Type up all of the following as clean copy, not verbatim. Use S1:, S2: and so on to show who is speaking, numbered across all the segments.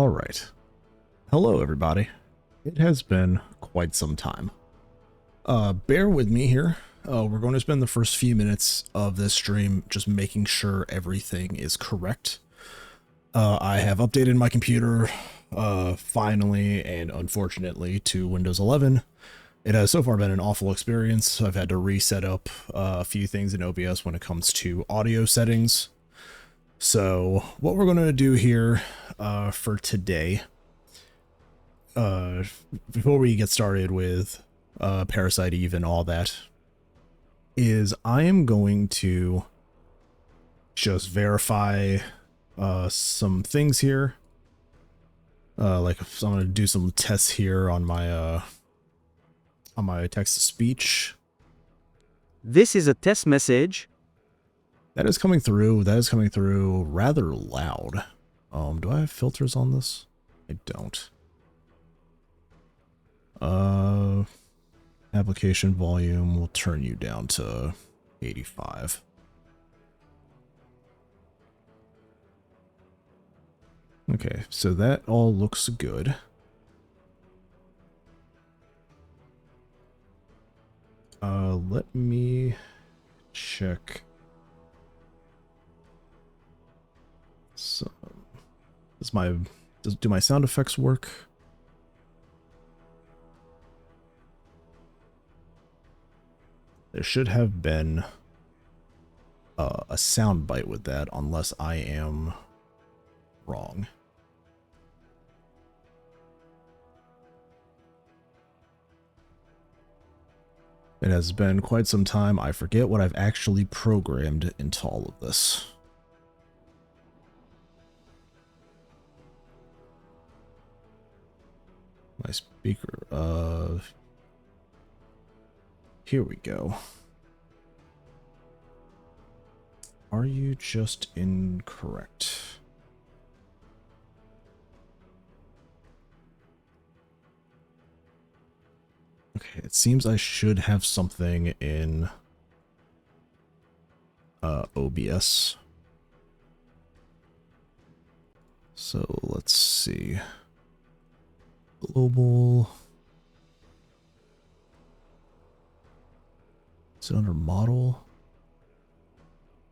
S1: All right. Hello, everybody. It has been quite some time. Bear with me here. We're going to spend the first few minutes of this stream just making sure everything is correct. I have updated my computer finally and unfortunately to Windows 11. It has so far been an awful experience. I've had to reset up a few things in OBS when it comes to audio settings. So what we're going to do here for today, before we get started with Parasite Eve and all that, is I am going to just verify some things here. So I'm going to do some tests here on my text-to-speech.
S2: This is a test message.
S1: That is coming through. That is coming through rather loud. Do I have filters on this? I don't. Application volume will turn you down to 85. Okay, so that all looks good. Let me check. So, do my sound effects work? There should have been a sound bite with that, unless I am wrong. It has been quite some time. I forget what I've actually programmed into all of this. My speaker, here we go. Are you just incorrect? Okay, it seems I should have something in OBS. So let's see. Global. Is it under model?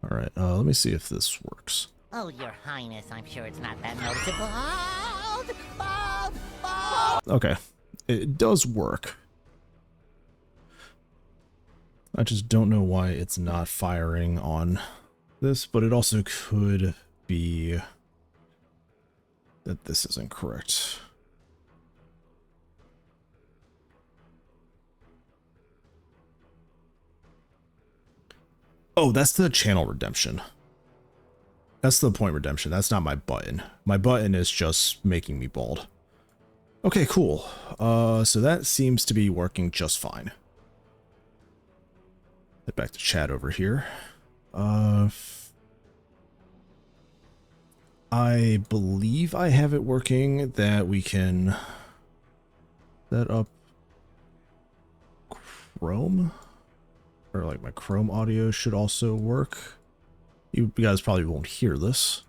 S1: All right, let me see if this works.
S3: Oh, Your Highness, I'm sure it's not that noticeable. Bald!
S1: Okay, it does work. I just don't know why it's not firing on this, but it also could be that this isn't correct. Oh, that's the channel redemption. That's the point redemption. That's not my button. My button is just making me bald. Okay, cool. So that seems to be working just fine. Head back to chat over here. I believe I have it working that we can set up Chrome. Or like my Chrome audio should also work. You guys probably won't hear this.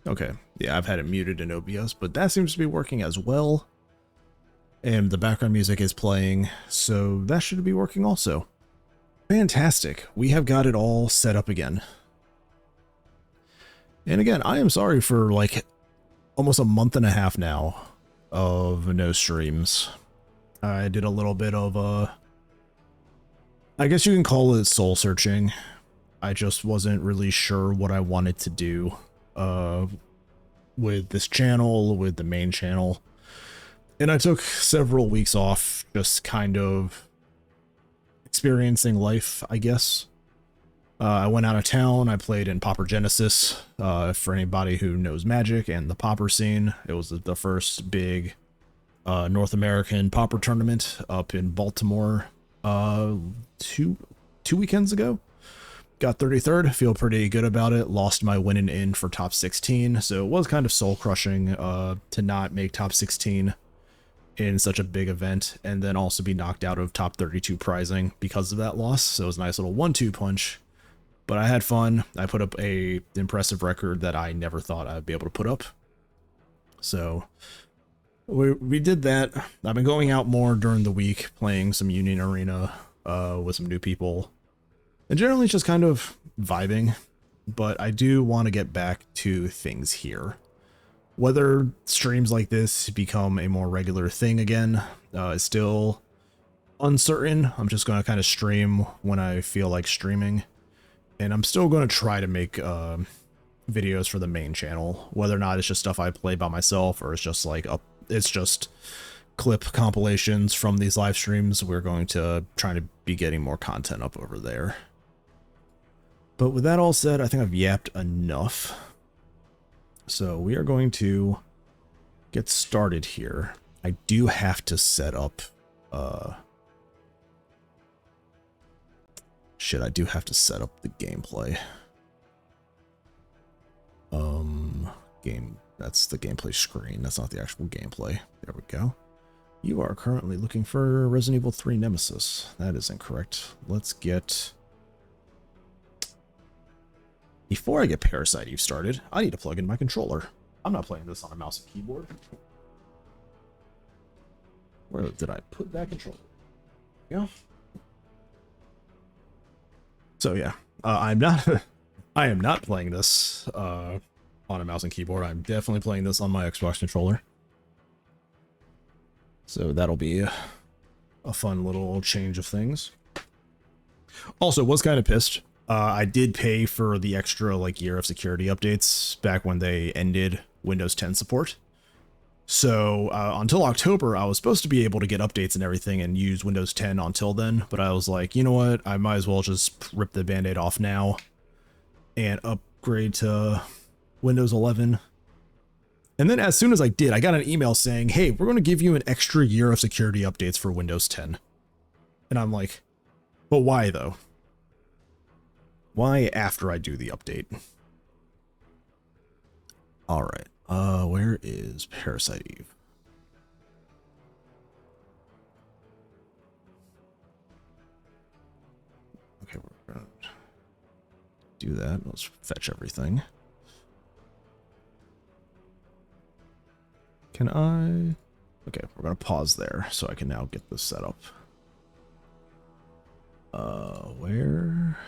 S1: Okay, yeah, I've had it muted in OBS, but that seems to be working as well. And the background music is playing, so that should be working also. Fantastic. We have got it all set up again. And again, I am sorry for like almost a month and a half now of no streams. I did a little bit of I guess you can call it soul searching. I just wasn't really sure what I wanted to do with this channel, with the main channel. And I took several weeks off, just kind of experiencing life, I guess. I went out of town. I played in Pauper Genesis. For anybody who knows Magic and the Pauper scene, it was the first big North American Pauper tournament up in Baltimore two weekends ago. Got 33rd, feel pretty good about it. Lost my winning in for top 16, so it was kind of soul crushing to not make top 16 in such a big event, and then also be knocked out of top 32 prizing because of that loss. So it was a nice little 1-2 punch. But I had fun. I put up a impressive record that I never thought I'd be able to put up. So we did that. I've been going out more during the week, playing some Union Arena with some new people. And generally just kind of vibing. But I do want to get back to things here. Whether streams like this become a more regular thing again is still uncertain. I'm just going to kind of stream when I feel like streaming. And I'm still going to try to make videos for the main channel, whether or not it's just stuff I play by myself or it's just like it's just clip compilations from these live streams. We're going to try to be getting more content up over there. But with that all said, I think I've yapped enough. So we are going to get started here. I do have to set up shit, I do have to set up the gameplay. That's the gameplay screen. That's not the actual gameplay. There we go. You are currently looking for Resident Evil 3 Nemesis. That is incorrect. Let's get... Before I get Parasite Eve started, I need to plug in my controller. I'm not playing this on a mouse and keyboard. Where did I put that controller? Yeah. So yeah, I am not playing this on a mouse and keyboard. I'm definitely playing this on my Xbox controller. So that'll be a fun little change of things. Also, was kind of pissed. I did pay for the extra like year of security updates back when they ended Windows 10 support. So until October, I was supposed to be able to get updates and everything and use Windows 10 until then. But I was like, you know what? I might as well just rip the Band-Aid off now and upgrade to Windows 11. And then as soon as I did, I got an email saying, hey, we're going to give you an extra year of security updates for Windows 10. And I'm like, but why though? Why after I do the update? All right. Where is Parasite Eve? Okay, we're gonna do that. Let's fetch everything. Can I? Okay, we're gonna pause there so I can now get this set up. Where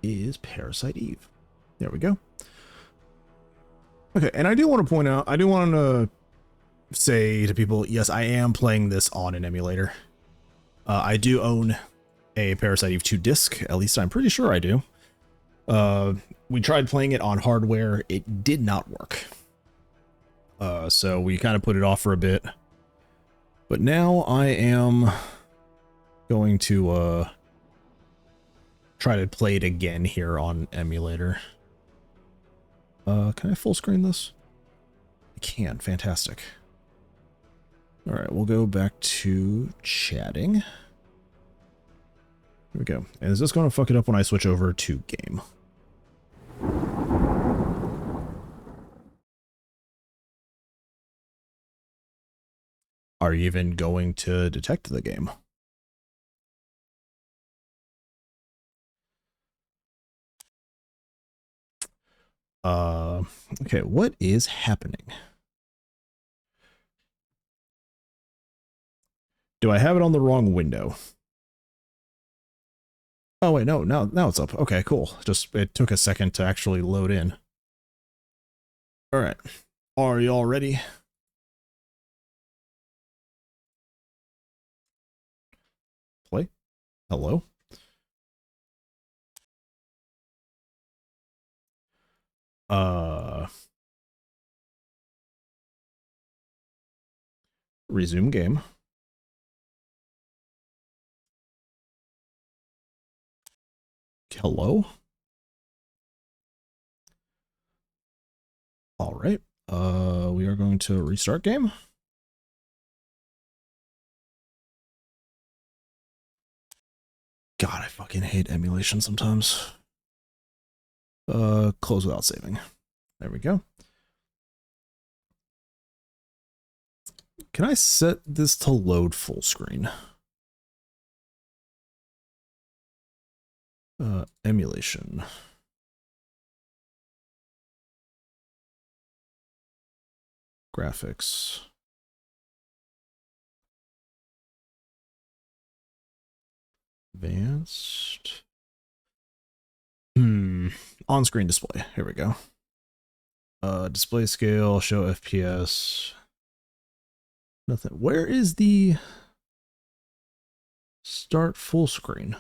S1: is Parasite Eve? There we go. Okay, and I do want to point out, I do want to say to people, yes, I am playing this on an emulator. I do own a Parasite Eve 2 disc, at least I'm pretty sure I do. We tried playing it on hardware, it did not work. So we kind of put it off for a bit. But now I am going to try to play it again here on emulator. Can I full screen this? I can. Fantastic. All right, we'll go back to chatting. Here we go. And is this going to fuck it up when I switch over to game? Are you even going to detect the game? Okay, what is happening? Do I have it on the wrong window? Oh wait, no, now it's up. Okay, cool. Just, it took a second to actually load in. All right, are y'all ready? Play? Hello? Resume game. Hello? All right. We are going to restart game. God, I fucking hate emulation sometimes. Close without saving. There we go. Can I set this to load full screen? Emulation. Graphics. Advanced. On-screen display. Here we go. Display scale, show FPS. Nothing. Where is the start full screen?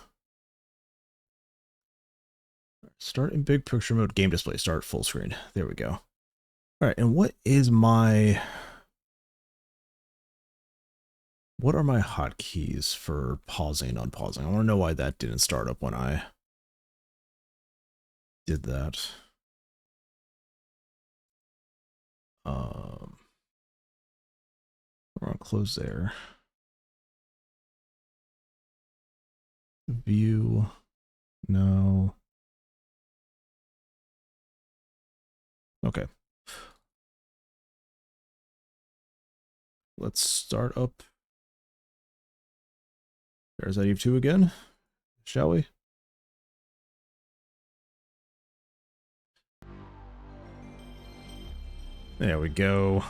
S1: Start in big picture mode, game display, start full screen. There we go. All right, and what are my hotkeys for pausing and unpausing? I want to know why that didn't start up when I did that. We're gonna close there. View, no. Okay. Let's start up Parasite Eve II again, shall we? There we go.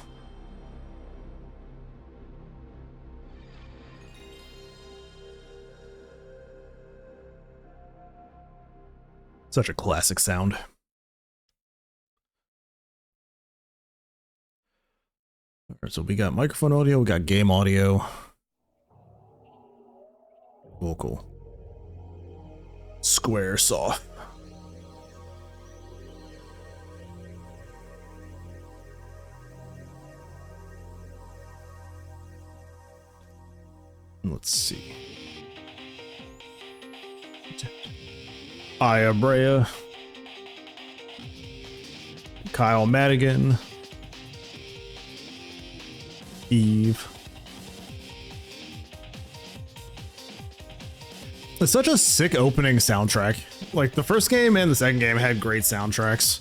S1: Such a classic sound. All right, so we got microphone audio, we got game audio. Vocal. Square saw. Let's see. Brea. Kyle Madigan. Eve. It's such a sick opening soundtrack. Like, the first game and the second game had great soundtracks.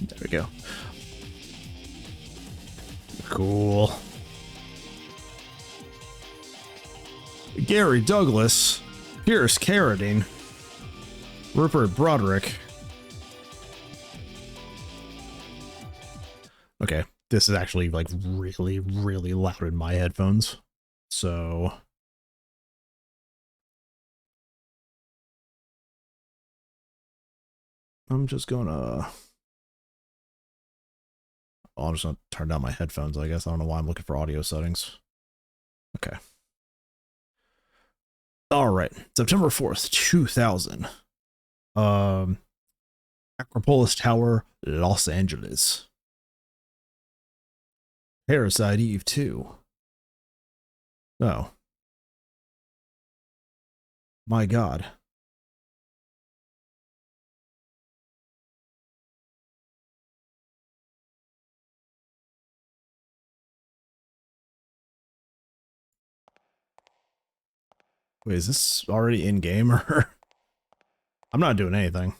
S1: There we go. Cool. Gary Douglas, Pierce Carradine, Rupert Broderick. Okay, this is actually like really, really loud in my headphones. So I'm just gonna... I'll just turn down my headphones, I guess. I don't know why I'm looking for audio settings. Okay. All right, September 4th, 2000. Acropolis Tower, Los Angeles. Parasite Eve II. Oh. My God. Wait, is this already in game or? I'm not doing anything.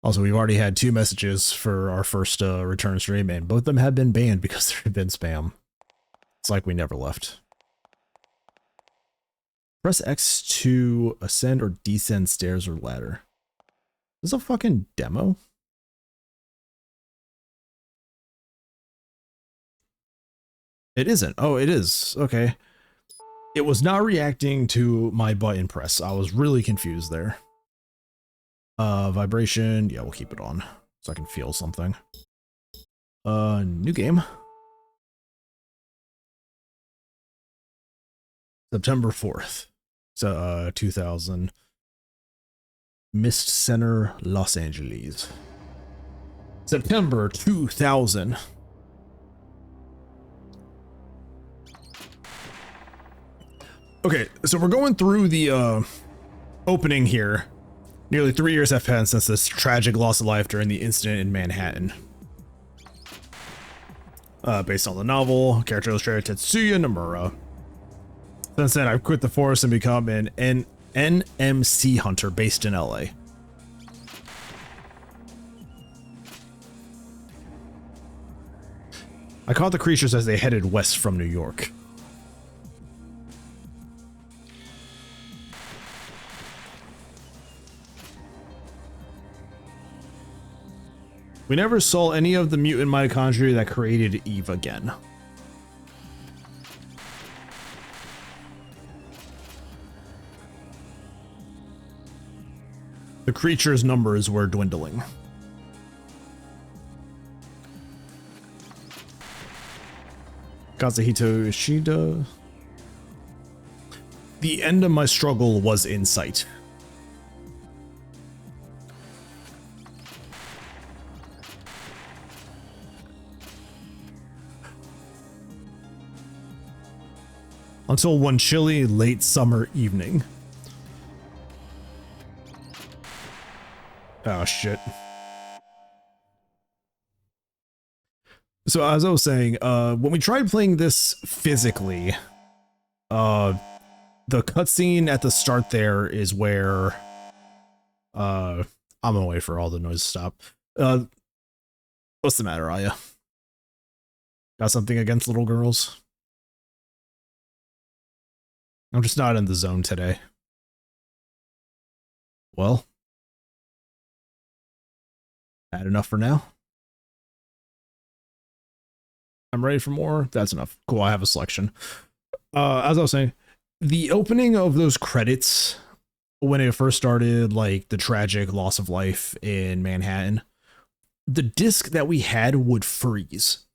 S1: Also, we've already had 2 messages for our first return stream, and both of them have been banned because there have been spam. It's like we never left. Press X to ascend or descend stairs or ladder. Is this a fucking demo? It isn't. Oh, it is. Okay. It was not reacting to my button press. I was really confused there. Vibration. Yeah, we'll keep it on so I can feel something. New game. September 4th. So, 2000. Mist Center, Los Angeles. September 2000. Okay, so we're going through the opening here. Nearly 3 years have passed since this tragic loss of life during the incident in Manhattan. Based on the novel, character illustrator Tetsuya Nomura. Since then, I've quit the force and become an NMC Hunter based in LA. I caught the creatures as they headed west from New York. We never saw any of the mutant mitochondria that created Eve again. The creatures' numbers were dwindling. Kazuhito Ishida. The end of my struggle was in sight. Until one chilly late summer evening. Oh shit. So as I was saying, when we tried playing this physically, the cutscene at the start there is where I'm gonna wait for all the noise to stop. What's the matter, Aya? Got something against little girls? I'm just not in the zone today. Well, had enough for now. I'm ready for more. That's enough. Cool, I have a selection. As I was saying, the opening of those credits when it first started, like the tragic loss of life in Manhattan, the disc that we had would freeze.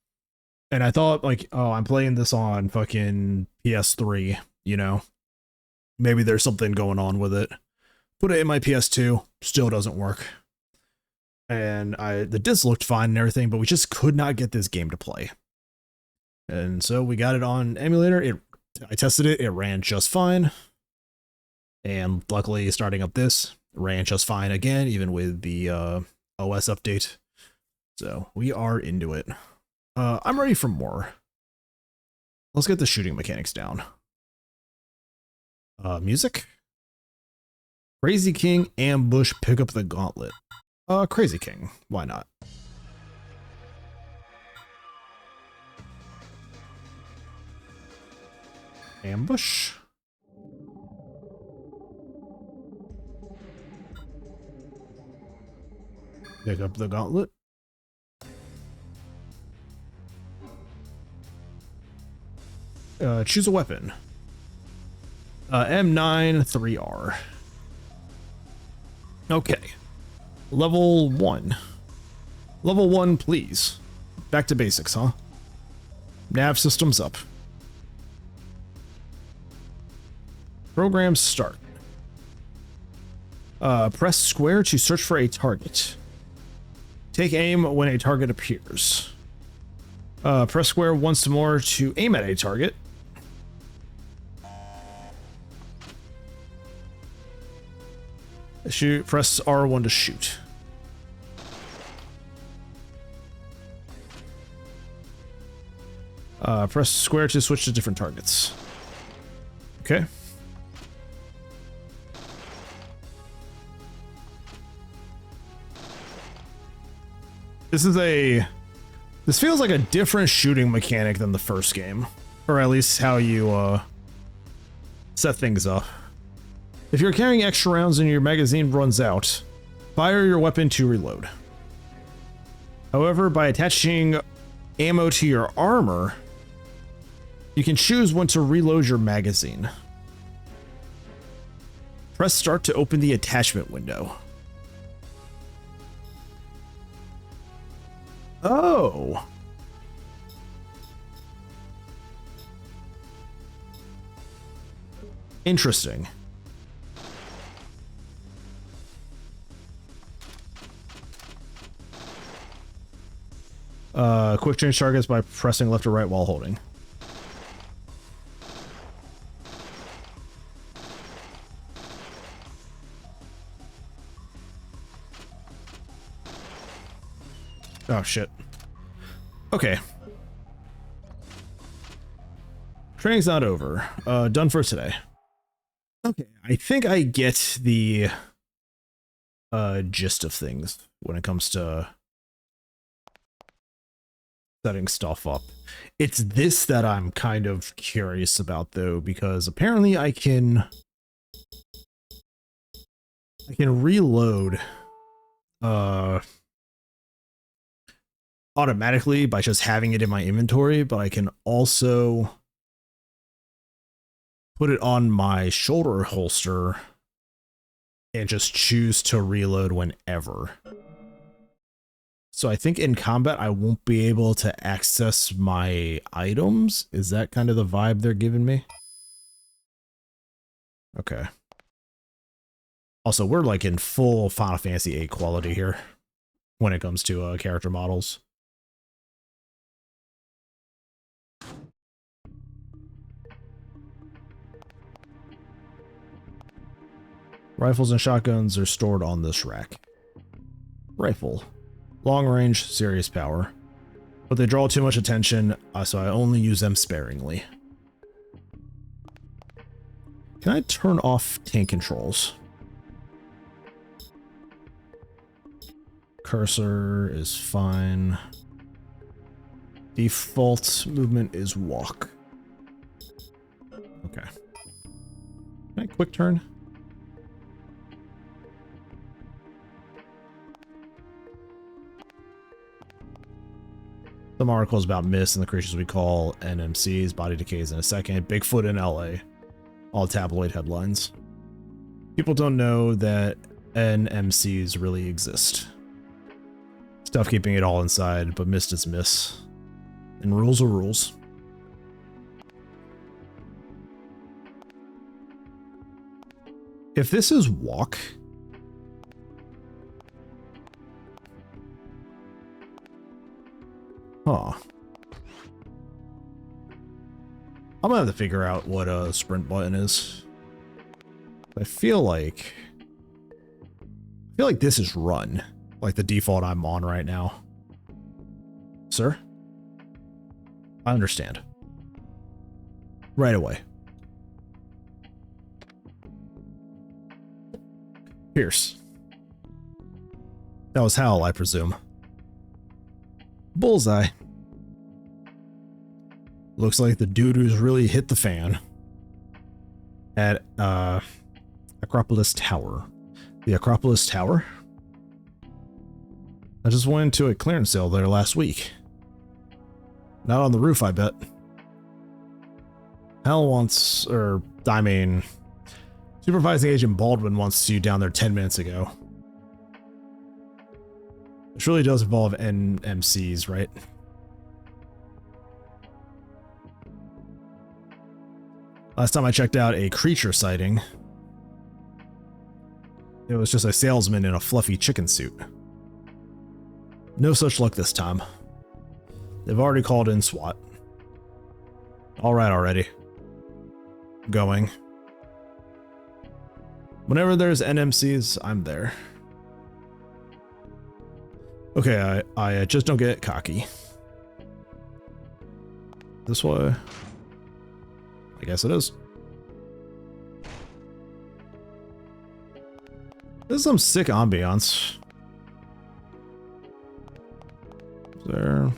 S1: And I thought, like, oh, I'm playing this on fucking PS3, you know? Maybe there's something going on with it. Put it in my PS2, still doesn't work. And the disc looked fine and everything, but we just could not get this game to play. And so we got it on emulator. I tested it, it ran just fine. And luckily, starting up this, it ran just fine again, even with the OS update. So we are into it. I'm ready for more. Let's get the shooting mechanics down. Music? Crazy King, ambush, pick up the gauntlet. Crazy King, why not? Ambush. Pick up the gauntlet. Choose a weapon. M9 3R. Okay. Level 1. Level 1, please. Back to basics, huh? Nav systems up. Program start. Press square to search for a target. Take aim when a target appears. Press square once more to aim at a target. Shoot. Press R1 to shoot. Press square to switch to different targets. Okay. This feels like a different shooting mechanic than the first game, or at least how you set things up. If you're carrying extra rounds and your magazine runs out, fire your weapon to reload. However, by attaching ammo to your armor, you can choose when to reload your magazine. Press start to open the attachment window. Oh. Interesting. Quick change targets by pressing left or right while holding. Oh shit. Okay. Training's not over. Done for today. Okay, I think I get the gist of things when it comes to setting stuff up. It's this that I'm kind of curious about though, because apparently I can reload automatically by just having it in my inventory, but I can also put it on my shoulder holster and just choose to reload whenever. So I think in combat, I won't be able to access my items. Is that kind of the vibe they're giving me? Okay. Also, we're like in full Final Fantasy VIII quality here when it comes to character models. Rifles and shotguns are stored on this rack. Rifle. Long range, serious power. But they draw too much attention, so I only use them sparingly. Can I turn off tank controls? Cursor is fine. Default movement is walk. Okay. Can I quick turn? Some articles about Mist and the creatures we call NMCs, body decays in a second, Bigfoot in LA. All tabloid headlines. People don't know that NMCs really exist. Stuff keeping it all inside, but Mist is Mist. And rules are rules. If this is walk, huh. I'm gonna have to figure out what a sprint button is. I feel like this is run, like the default I'm on right now. Sir? I understand. Right away. Pierce. That was Hal, I presume. Bullseye. Looks like the doo-doos really hit the fan at Acropolis Tower. The Acropolis Tower? I just went into a clearance sale there last week. Not on the roof, I bet. Hal wants, Supervising Agent Baldwin wants you down there 10 minutes ago. This really does involve NMCs, right? Last time I checked out a creature sighting, it was just a salesman in a fluffy chicken suit. No such luck this time. They've already called in SWAT. Alright already. Going. Whenever there's NMCs, I'm there. Okay, I just don't get cocky. This way. I guess it is. This is some sick ambiance. Is there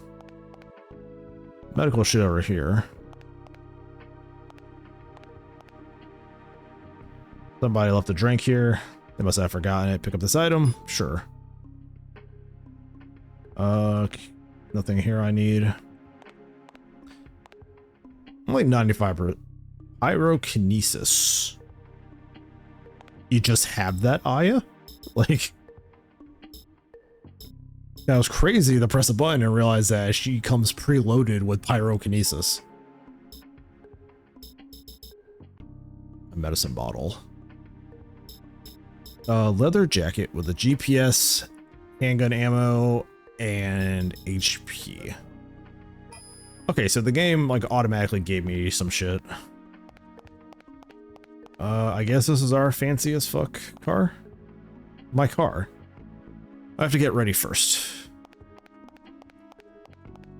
S1: medical shit over here? Somebody left a drink here. They must have forgotten it. Pick up this item. Sure. Nothing here I need. I'm like 95%. Pyrokinesis. You just have that, Aya? Like, that was crazy to press a button and realize that she comes preloaded with pyrokinesis. A medicine bottle. A leather jacket with a GPS, handgun ammo, and HP. Okay, so the game like automatically gave me some shit. I guess this is our fancy as fuck car. My car. I have to get ready first.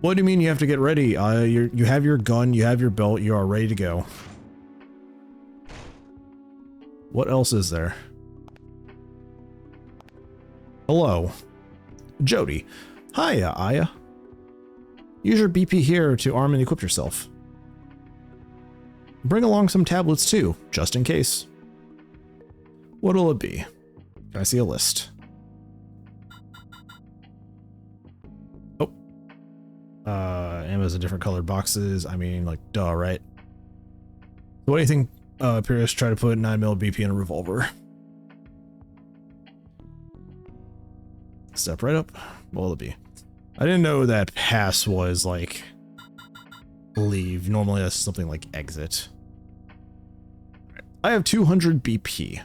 S1: What do you mean you have to get ready? You have your gun, you have your belt, you are ready to go. What else is there? Hello. Jody. Hiya, Aya. Use your BP here to arm and equip yourself. Bring along some tablets too, just in case. What'll it be? Can I see a list? Oh. Ammo's in different colored boxes. I mean, like, duh, right? What do you think, Pierce tried to put 9mm BP in a revolver? Step right up. What'll it be? I didn't know that pass was, like, leave. Normally that's something like exit. I have 200 BP.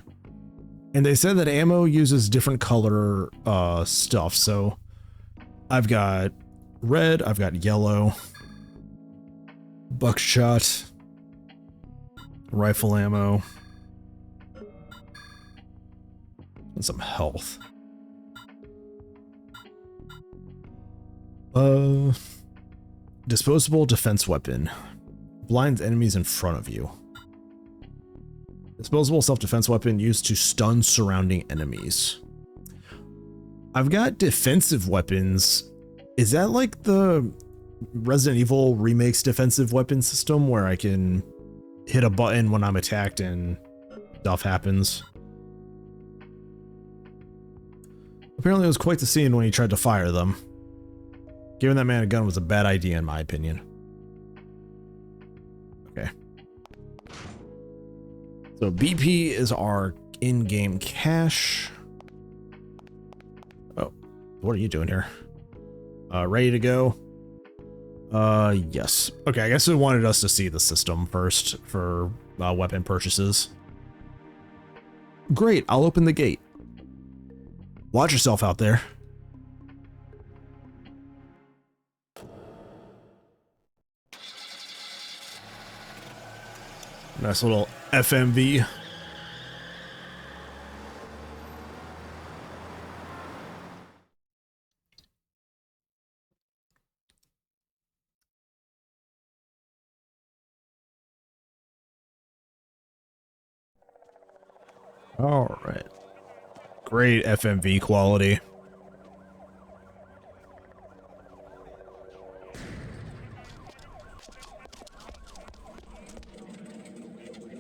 S1: And they said that ammo uses different color stuff, so I've got red, I've got yellow, buckshot, rifle ammo, and some health. Disposable defense weapon. Blinds enemies in front of you. Disposable self-defense weapon used to stun surrounding enemies. I've got defensive weapons. Is that like the Resident Evil Remake's defensive weapon system where I can hit a button when I'm attacked and stuff happens? Apparently it was quite the scene when he tried to fire them. Giving that man a gun was a bad idea in my opinion. Okay. So BP is our in-game cash. Oh, what are you doing here? Ready to go? Yes. Okay, I guess it wanted us to see the system first for weapon purchases. Great, I'll open the gate. Watch yourself out there. Nice little FMV. All right. Great FMV quality.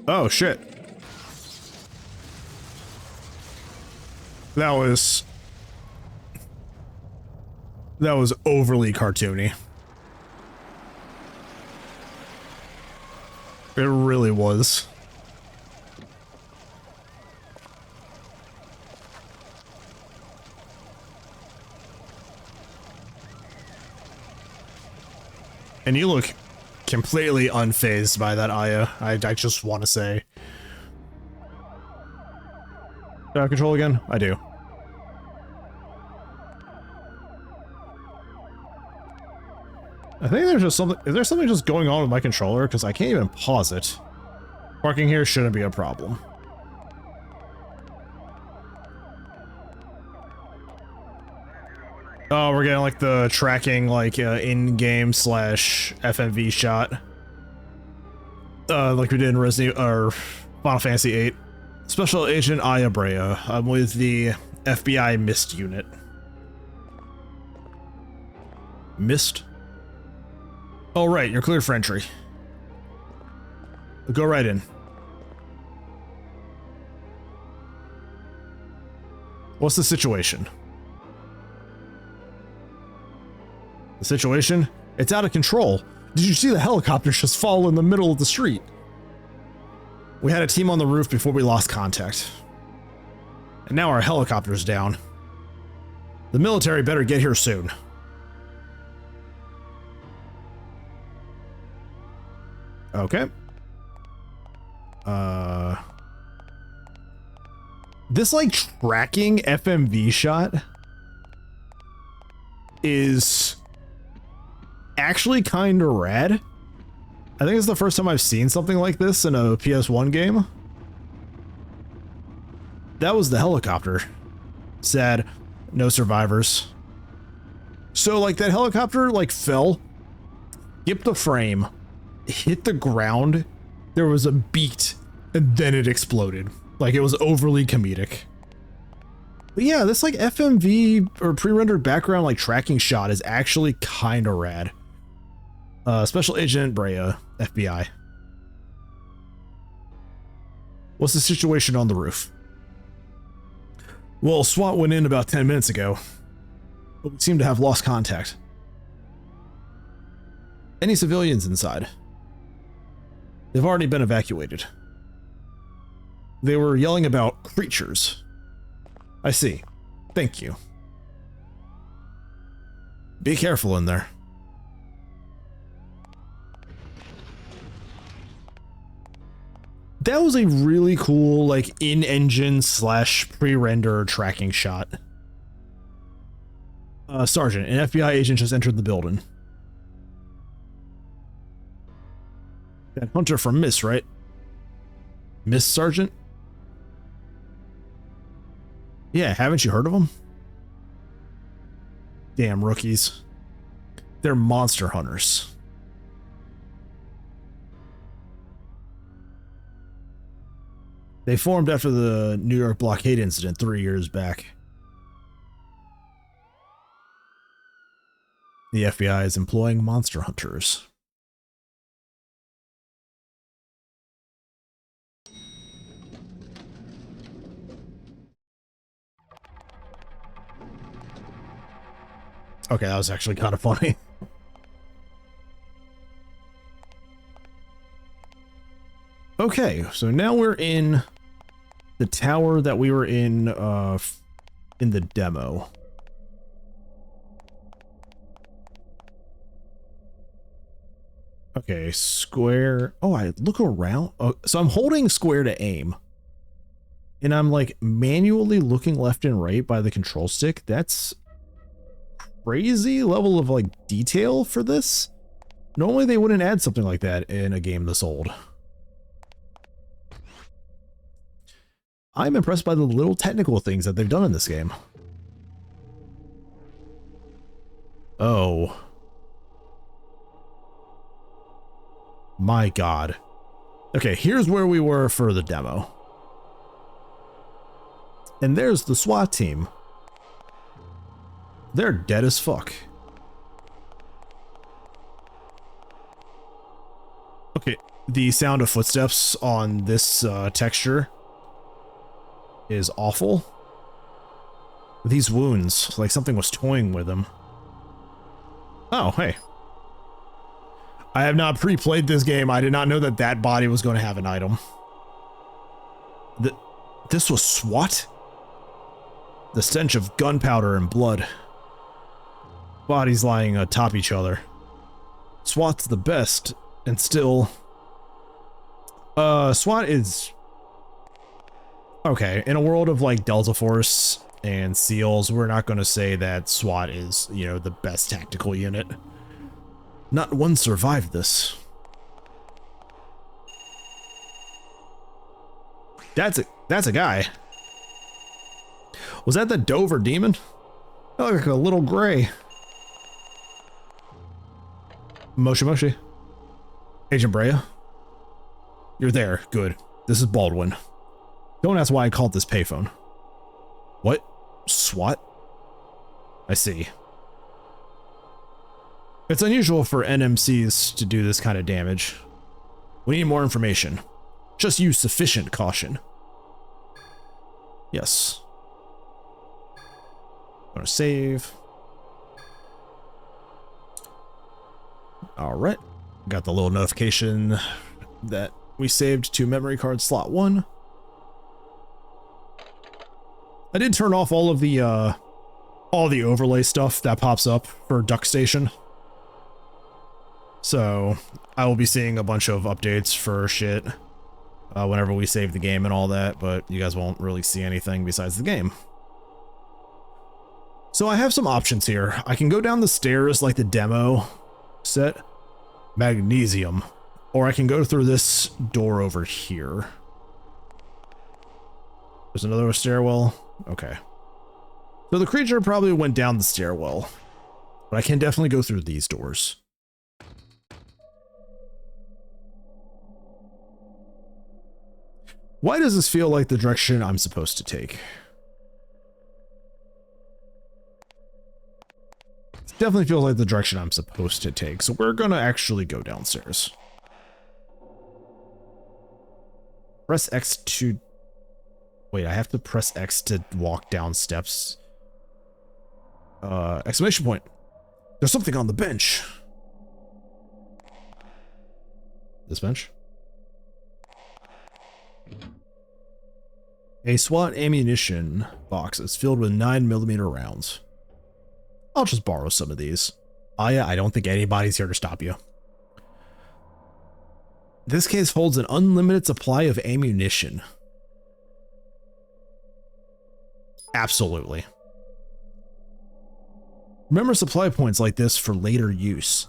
S1: Oh, shit. That was overly cartoony. It really was. And you look completely unfazed by that, Aya. I just want to say. Do I have control again? I do. I think there's just something. Is there something just going on with my controller? Because I can't even pause it. Parking here shouldn't be a problem. Oh, we're getting like the tracking, like in-game / FMV shot, like we did in Resident or Final Fantasy VIII. Special Agent Aya Brea. I'm with the FBI Mist unit. Mist? Oh right, you're cleared for entry. Go right in. What's the situation? The situation? It's out of control. Did you see the helicopters just fall in the middle of the street? We had a team on the roof before we lost contact. And now our helicopter's down. The military better get here soon. Okay. This like tracking FMV shot is actually kind of rad. I think it's the first time I've seen something like this in a PS1 game. That was the helicopter. Sad. No survivors. So like that helicopter like fell, skipped the frame, hit the ground, there was a beat, and then it exploded. Like, it was overly comedic. But yeah, this like FMV or pre-rendered background like tracking shot is actually kind of rad. Special Agent Brea, FBI. What's the situation on the roof? Well, SWAT went in about 10 minutes ago, but we seem to have lost contact. Any civilians inside? They've already been evacuated. They were yelling about creatures. I see. Thank you. Be careful in there. That was a really cool, like, in-engine / pre-render tracking shot. Sergeant, an FBI agent just entered the building. That hunter from Miss, right? Miss Sergeant? Yeah, haven't you heard of them? Damn rookies. They're monster hunters. They formed after the New York blockade incident 3 years back. The FBI is employing monster hunters. Okay, that was actually kind of funny. Okay, so now we're in the tower that we were in the demo. Okay, square. Oh, I look around. Oh, so I'm holding square to aim. And I'm like manually looking left and right by the control stick. That's crazy level of like detail for this. Normally they wouldn't add something like that in a game this old. I'm impressed by the little technical things that they've done in this game. Oh. My God. Okay, here's where we were for the demo. And there's the SWAT team. They're dead as fuck. Okay, the sound of footsteps on this texture is awful. These wounds, like something was toying with them. Oh, hey. I have not pre-played this game. I did not know that that body was going to have an item. This was SWAT? The stench of gunpowder and blood. Bodies lying atop each other. SWAT's the best, and still... SWAT is... Okay, in a world of like Delta Force and SEALs, we're not going to say that SWAT is, you know, the best tactical unit. Not one survived this. That's a guy. Was that the Dover demon? That looked like a little gray. Moshi Moshi. Agent Brea. You're there. Good. This is Baldwin. Don't ask why I called this payphone. What? SWAT? I see. It's unusual for NMCs to do this kind of damage. We need more information. Just use sufficient caution. Yes. Gonna save. Alright. Got the little notification that we saved to memory card slot 1. I did turn off all the overlay stuff that pops up for Duck Station. So I will be seeing a bunch of updates for shit whenever we save the game and all that, but you guys won't really see anything besides the game. So I have some options here. I can go down the stairs like the demo set, magnesium, or I can go through this door over here. There's another stairwell. Okay. So the creature probably went down the stairwell, but I can definitely go through these doors. Why does this feel like the direction I'm supposed to take? It definitely feels like the direction I'm supposed to take, so we're gonna actually go downstairs. Press X to... Wait, I have to press X to walk down steps. Exclamation point. There's something on the bench. This bench? A SWAT ammunition box is filled with 9mm rounds. I'll just borrow some of these. Aya, I don't think anybody's here to stop you. This case holds an unlimited supply of ammunition. Absolutely. Remember supply points like this for later use.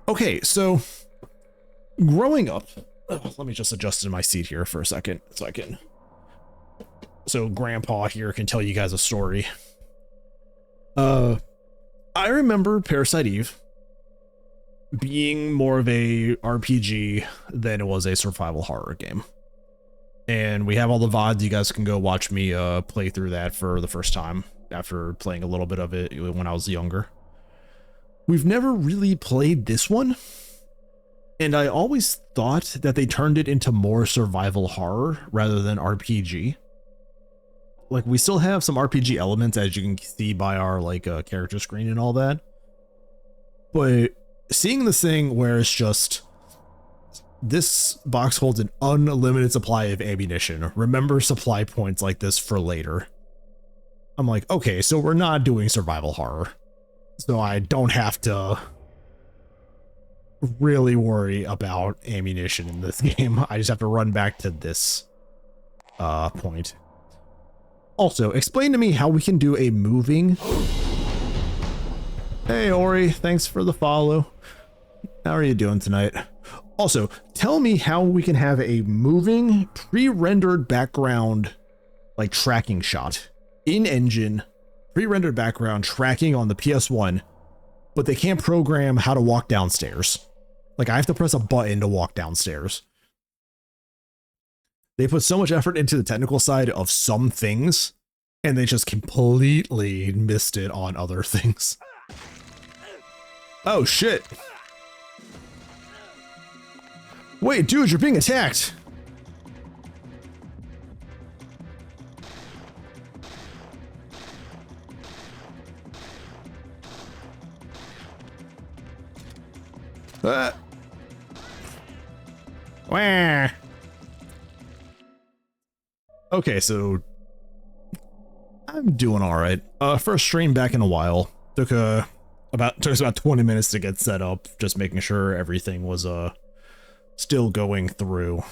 S1: Okay, so growing up, let me just adjust in my seat here for a second so Grandpa here can tell you guys a story. I remember Parasite Eve being more of a RPG than it was a survival horror game. And we have all the VODs. You guys can go watch me play through that for the first time after playing a little bit of it when I was younger. We've never really played this one, and I always thought that they turned it into more survival horror rather than RPG. Like, we still have some RPG elements, as you can see by our character screen and all that, but seeing this thing where it's just, this box holds an unlimited supply of ammunition. Remember supply points like this for later. I'm like, okay, so we're not doing survival horror. So I don't have to really worry about ammunition in this game. I just have to run back to this point. Also, explain to me how we can do a moving... Hey, Ori, thanks for the follow. How are you doing tonight? Also, tell me how we can have a moving, pre-rendered background, like, tracking shot. In-engine, pre-rendered background tracking on the PS1, but they can't program how to walk downstairs. Like, I have to press a button to walk downstairs. They put so much effort into the technical side of some things, and they just completely missed it on other things. Oh, shit. Wait, dude, you're being attacked. Wah. Okay, so I'm doing all right. First stream back in a while. Took us about 20 minutes to get set up, just making sure everything was still going through.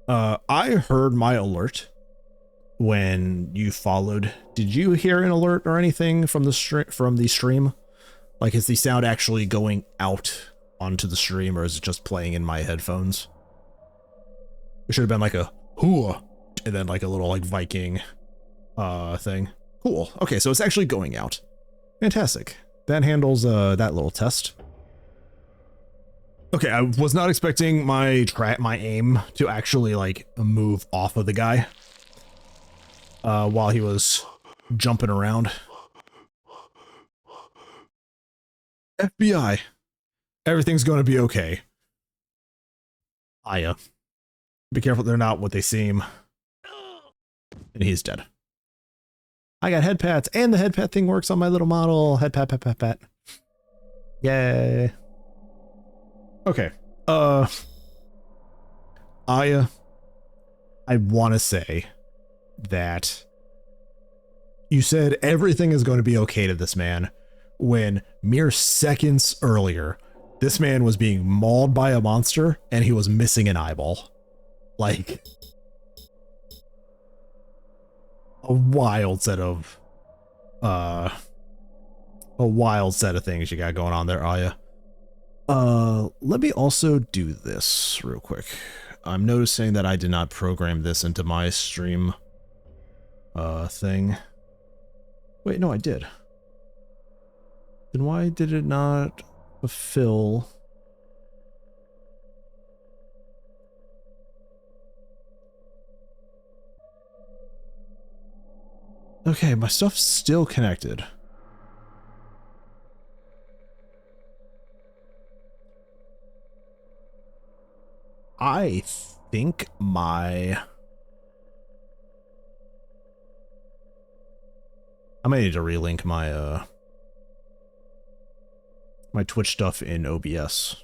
S1: I heard my alert when you followed. Did you hear an alert or anything from the stream? Like, is the sound actually going out onto the stream, or is it just playing in my headphones? It should have been like a hooah, and then like a little like Viking thing. Cool. Okay, so it's actually going out. Fantastic. That handles that little test. Okay, I was not expecting my aim to actually like move off of the guy while he was jumping around. FBI, everything's going to be okay. Aya, be careful, they're not what they seem. And he's dead. I got head pats, and the head pat thing works on my little model. Head pat, pat, pat, pat. Yay. Okay. Aya, I want to say that you said everything is going to be okay to this man when mere seconds earlier, this man was being mauled by a monster and he was missing an eyeball. Like, a wild set of things you got going on there, Aya. Let me also do this real quick. I'm noticing that I did not program this into my stream thing. Wait, no, I did. Then why did it not fulfill? Okay, my stuff's still connected. I think I might need to relink my my Twitch stuff in OBS.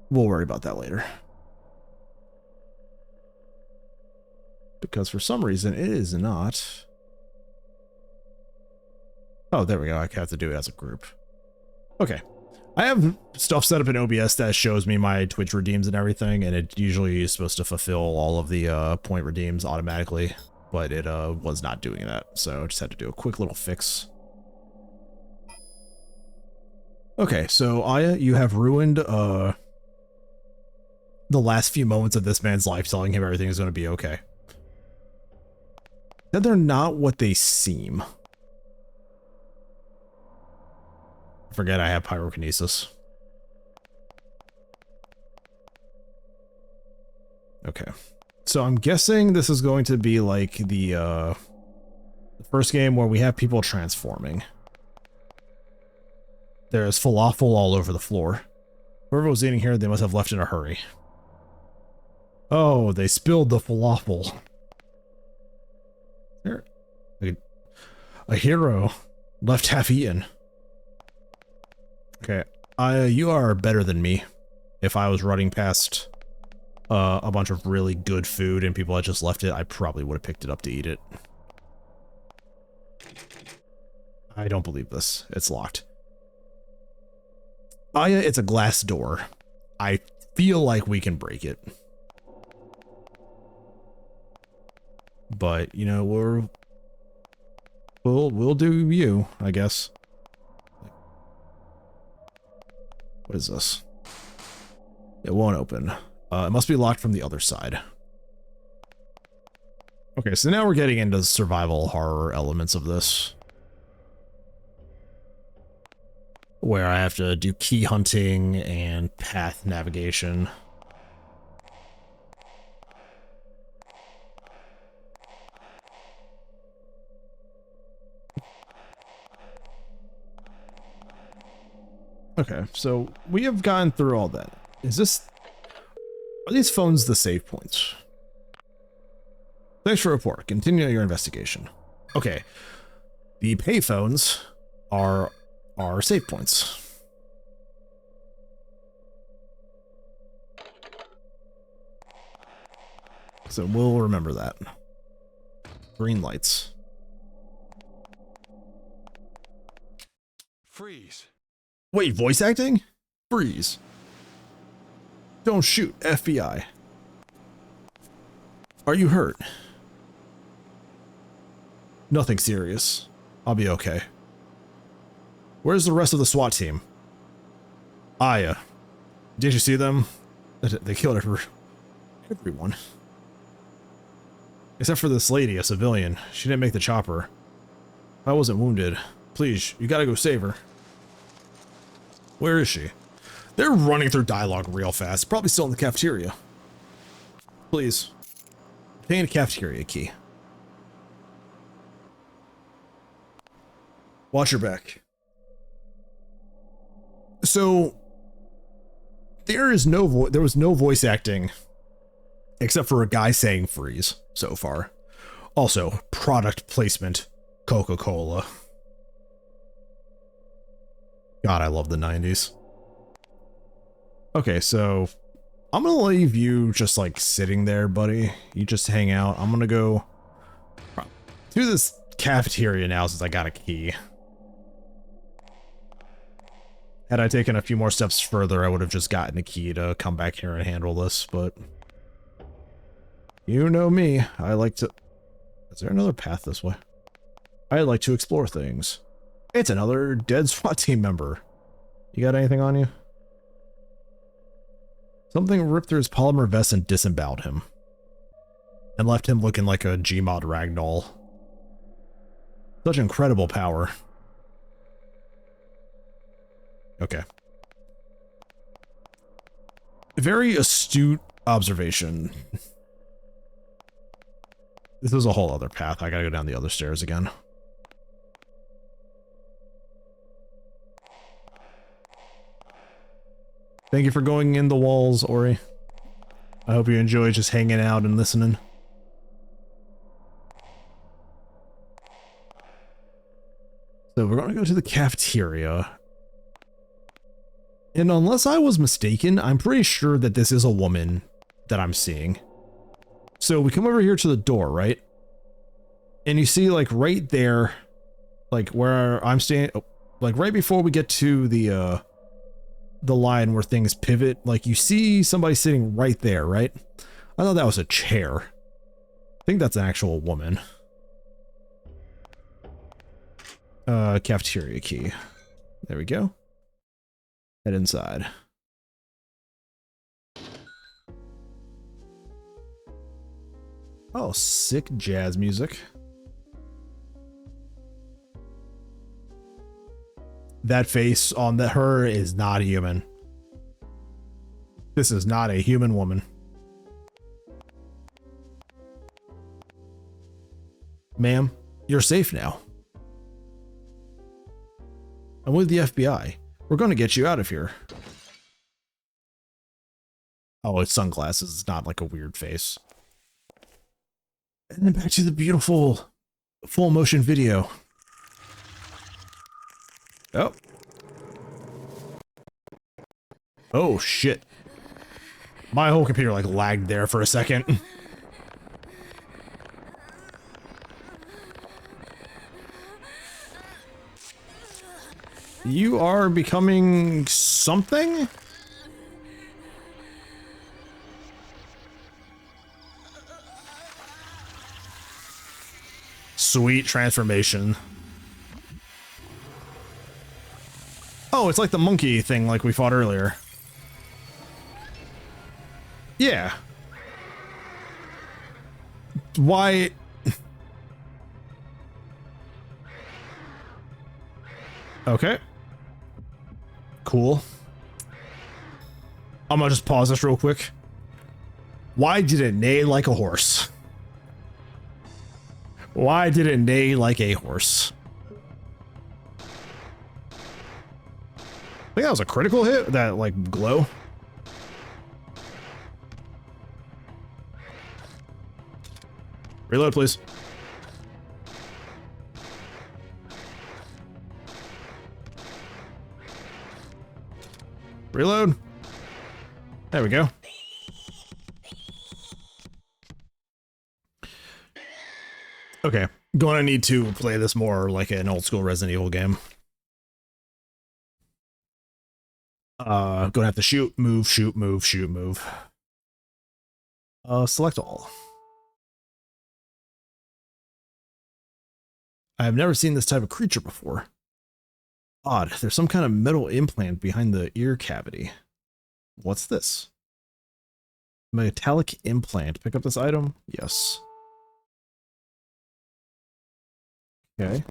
S1: We'll worry about that later. Because for some reason it is not. Oh, there we go. I have to do it as a group. Okay. I have stuff set up in OBS that shows me my Twitch redeems and everything, and it usually is supposed to fulfill all of the point redeems automatically, but it was not doing that, so I just had to do a quick little fix. Okay, so Aya, you have ruined the last few moments of this man's life, telling him everything is going to be okay. That they're not what they seem. Forget I have pyrokinesis. Okay. So I'm guessing this is going to be like the first game where we have people transforming. There's falafel all over the floor. Whoever was eating here, they must have left in a hurry. Oh, they spilled the falafel. There, a hero left half eaten. Okay, you are better than me. If I was running past a bunch of really good food and people had just left it, I probably would have picked it up to eat it. I don't believe this. It's locked. Aya, it's a glass door. I feel like we can break it. But, you know, we'll do you, I guess. What is this? It won't open. It must be locked from the other side. Okay, so now we're getting into the survival horror elements of this. Where I have to do key hunting and path navigation. Okay, so we have gone through all that. Are these phones the save points? Thanks for report. Continue your investigation. Okay. The payphones are save points. So we'll remember that. Green lights.
S4: Freeze.
S1: Wait, voice acting? Freeze. Don't shoot, FBI. Are you hurt? Nothing serious. I'll be okay. Where's the rest of the SWAT team? Aya. Did you see them? They killed everyone. Except for this lady, a civilian. She didn't make the chopper. I wasn't wounded. Please, you gotta go save her. Where is she? They're running through dialogue real fast. Probably still in the cafeteria. Please. Obtain a cafeteria key. Watch your back. So there was no voice acting except for a guy saying freeze so far. Also, product placement, Coca-Cola. God, I love the 90s. Okay, so I'm gonna leave you just like sitting there, buddy. You just hang out. I'm gonna go to this cafeteria now since I got a key. Had I taken a few more steps further, I would have just gotten a key to come back here and handle this, but you know me. I like to... Is there another path this way? I like to explore things. It's another dead SWAT team member. You got anything on you? Something ripped through his polymer vest and disemboweled him. And left him looking like a Gmod ragdoll. Such incredible power. Okay. Very astute observation. This is a whole other path. I gotta go down the other stairs again. Thank you for going in the walls, Ori. I hope you enjoy just hanging out and listening. So we're gonna go to the cafeteria. And unless I was mistaken, I'm pretty sure that this is a woman that I'm seeing. So we come over here to the door, right? And you see, like, right there, like, where I'm standing, oh, like, right before we get to the line where things pivot, like, you see somebody sitting right there, right? I thought that was a chair. I think that's an actual woman. Cafeteria key. There we go. Head inside. Oh, sick jazz music. That face on her is not human. This is not a human woman. Ma'am, you're safe now. I'm with the FBI. We're going to get you out of here. Oh, it's sunglasses. It's not like a weird face. And then back to the beautiful full motion video. Oh. Oh, shit. My whole computer like lagged there for a second. You are becoming something? Sweet transformation. Oh, it's like the monkey thing like we fought earlier. Yeah. Why? Okay. Cool. I'm gonna just pause this real quick. Why did it neigh like a horse? Why did it neigh like a horse? I think that was a critical hit, that like glow. Reload, please. Reload. There we go. Okay, gonna need to play this more like an old school Resident Evil game. Gonna have to shoot, move, shoot, move, shoot, move. Select all. I have never seen this type of creature before. Odd, there's some kind of metal implant behind the ear cavity. What's this? Metallic implant. Pick up this item? Yes. Okay.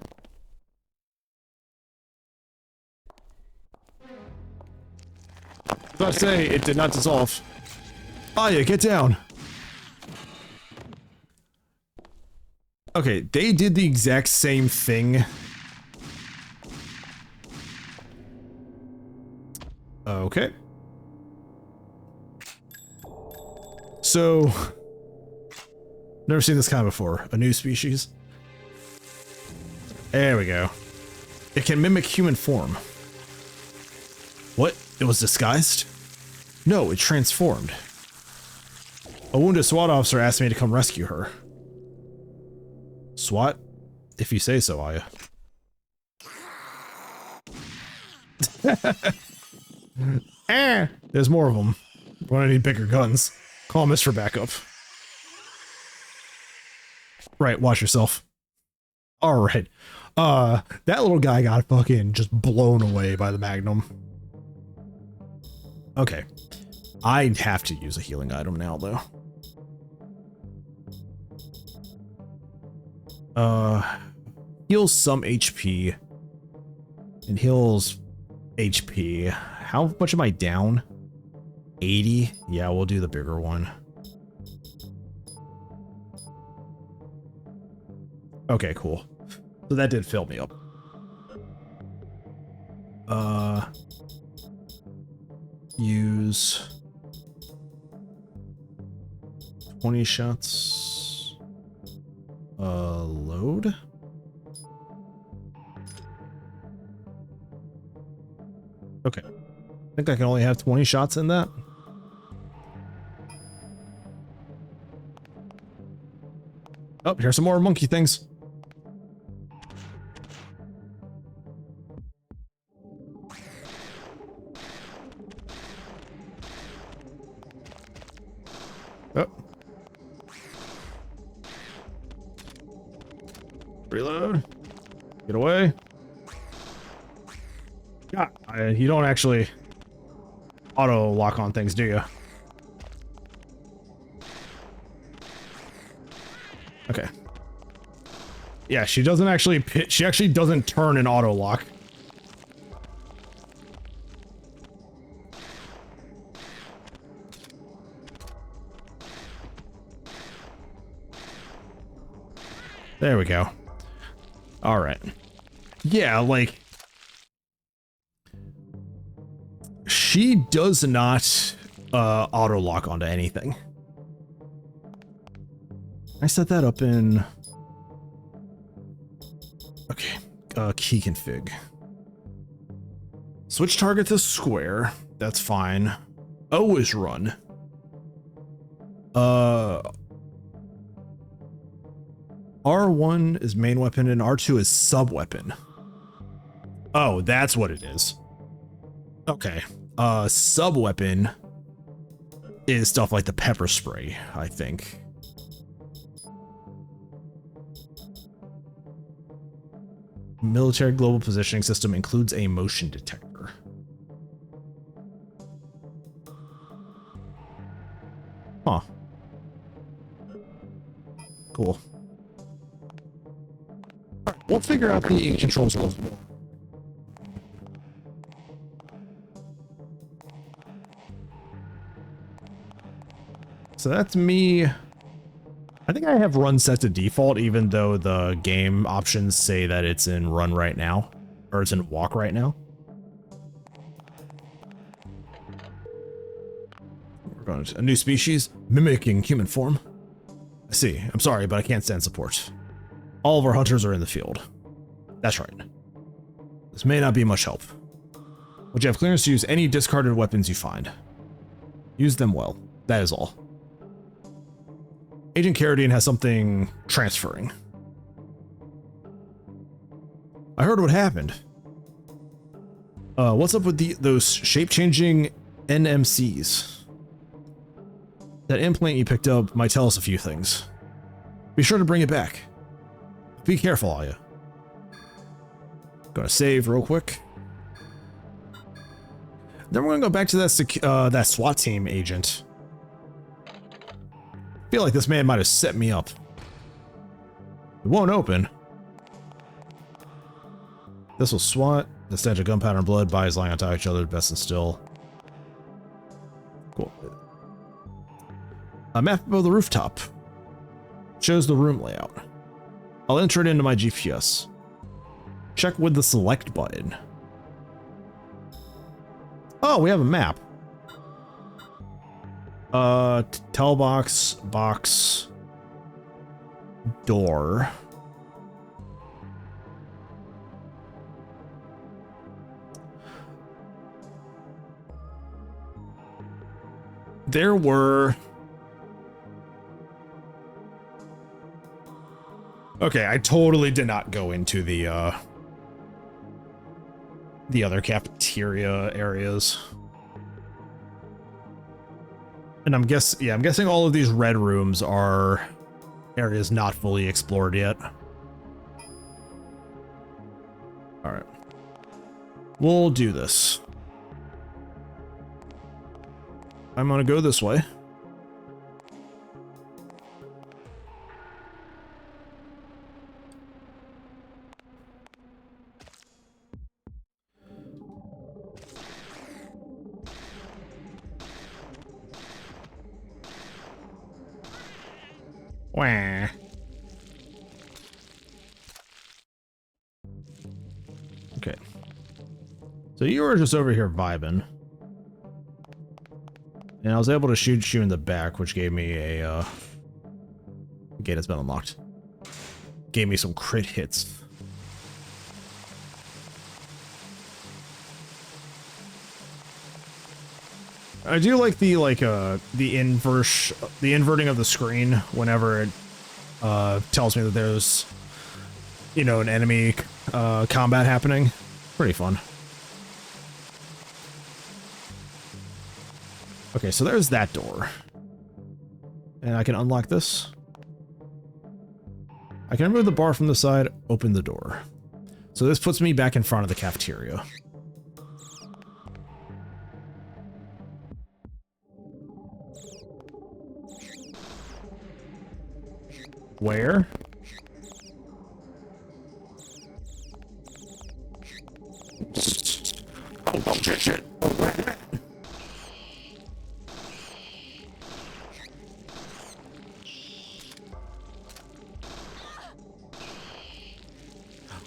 S1: I was about to say, it did not dissolve. Aya, get down! Okay, they did the exact same thing. Okay. So, never seen this kind before. A new species. There we go. It can mimic human form. What? It was disguised? No, it transformed. A wounded SWAT officer asked me to come rescue her. SWAT? If you say so, Aya. There's more of them. We're gonna need bigger guns. Call Miss for backup. Right, watch yourself. Alright. That little guy got fucking just blown away by the Magnum. Okay. I'd have to use a healing item now, though. Heals some HP. And heals HP. How much am I down? 80? Yeah, we'll do the bigger one. Okay, cool. So that did fill me up. Use 20 shots. Load. Okay. I think I can only have 20 shots in that. Oh, here's some more monkey things. Oh. Reload. Get away. God, you don't actually auto lock on things, do you? Okay. Yeah, she doesn't actually she actually doesn't turn an auto lock. There we go. All right. Yeah, like she does not auto lock onto anything. I set that up in okay, key config. Switch target to square. That's fine. O is run. R1 is main weapon and R2 is sub weapon. Oh, that's what it is. Okay. Sub weapon is stuff like the pepper spray, I think. Military global positioning system includes a motion detector. Huh. Cool. All right, we'll figure out the controls rules more. So that's me. I think I have run set to default, even though the game options say that it's in run right now, or it's in walk right now. We're going to a new species, mimicking human form. I see. I'm sorry, but I can't stand support. All of our hunters are in the field. That's right. This may not be much help. Would you have clearance to use any discarded weapons you find? Use them well. That is all. Agent Carradine has something transferring. I heard what happened. What's up with those shape-changing NMCs? That implant you picked up might tell us a few things. Be sure to bring it back. Be careful, all you. Gonna save real quick. Then we're gonna go back to that SWAT team agent. I feel like this man might have set me up. It won't open. This will SWAT. The stench of gunpowder and blood, bodies lying on top of each other, best and still. Cool. A map of the rooftop. Shows the room layout. I'll enter it into my GPS. Check with the select button. Oh, we have a map. Telebox, box, door. There were... Okay, I totally did not go into the other cafeteria areas. And I'm guessing all of these red rooms are areas not fully explored yet. All right. We'll do this. I'm gonna go this way. Wah. Okay. So you were just over here vibing. And I was able to shoot you in the back, which gave me a, gate has been unlocked. Gave me some crit hits. I do like the inverting of the screen whenever it tells me that there's, you know, an enemy combat happening. Pretty fun. Okay, so there's that door. And I can unlock this. I can remove the bar from the side, open the door. So this puts me back in front of the cafeteria. Where? Oh, shit.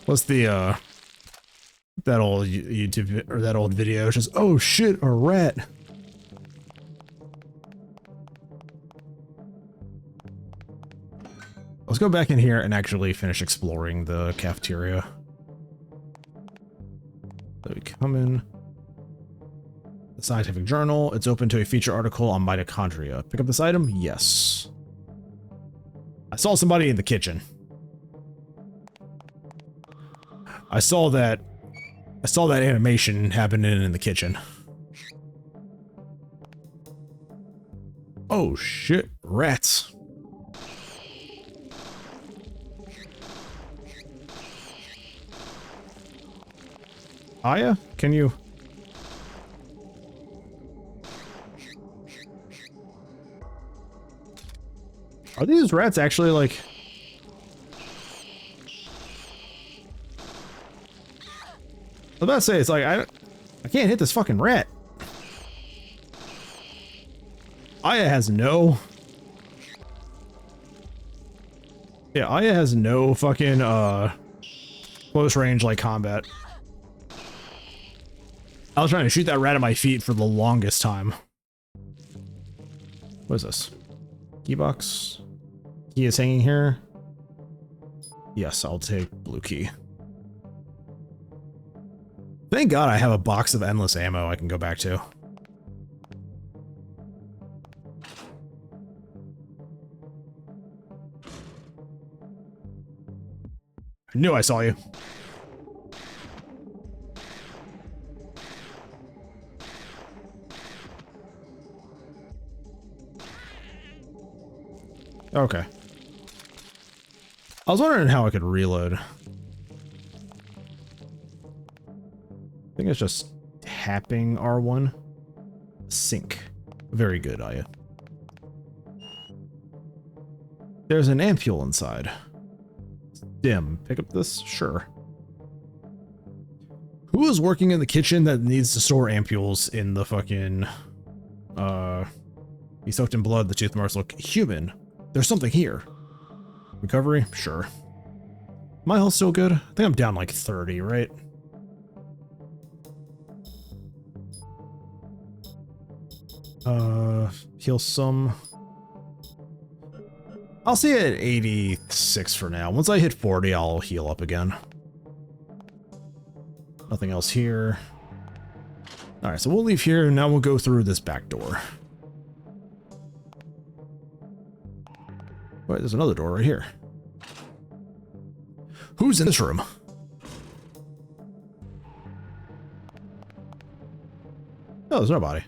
S1: What's the, that old YouTube, or that old video? It's just, oh shit, a rat. Let's go back in here and actually finish exploring the cafeteria. So we come in. The scientific journal. It's open to a feature article on mitochondria. Pick up this item? Yes. I saw somebody in the kitchen. I saw that animation happening in the kitchen. Oh shit, rats. Aya, can you? Are these rats actually like? I was about to say, it's like, I can't hit this fucking rat. Aya has no... Yeah, Aya has no fucking, close range, like, combat. I was trying to shoot that rat at my feet for the longest time. What is this? Key box. Key is hanging here. Yes, I'll take blue key. Thank God I have a box of endless ammo I can go back to. I knew I saw you. Okay. I was wondering how I could reload. I think it's just tapping R1. Sync. Very good, Aya. There's an ampule inside. Dim. Pick up this? Sure. Who is working in the kitchen that needs to store ampules in the fucking... Be soaked in blood, the tooth marks look human. There's something here. Recovery? Sure. My health still good? I think I'm down like 30, right? Heal some. I'll see it at 86 for now. Once I hit 40, I'll heal up again. Nothing else here. Alright, so we'll leave here, and now we'll go through this back door. Wait, there's another door right here. Who's in this room? Oh, there's nobody.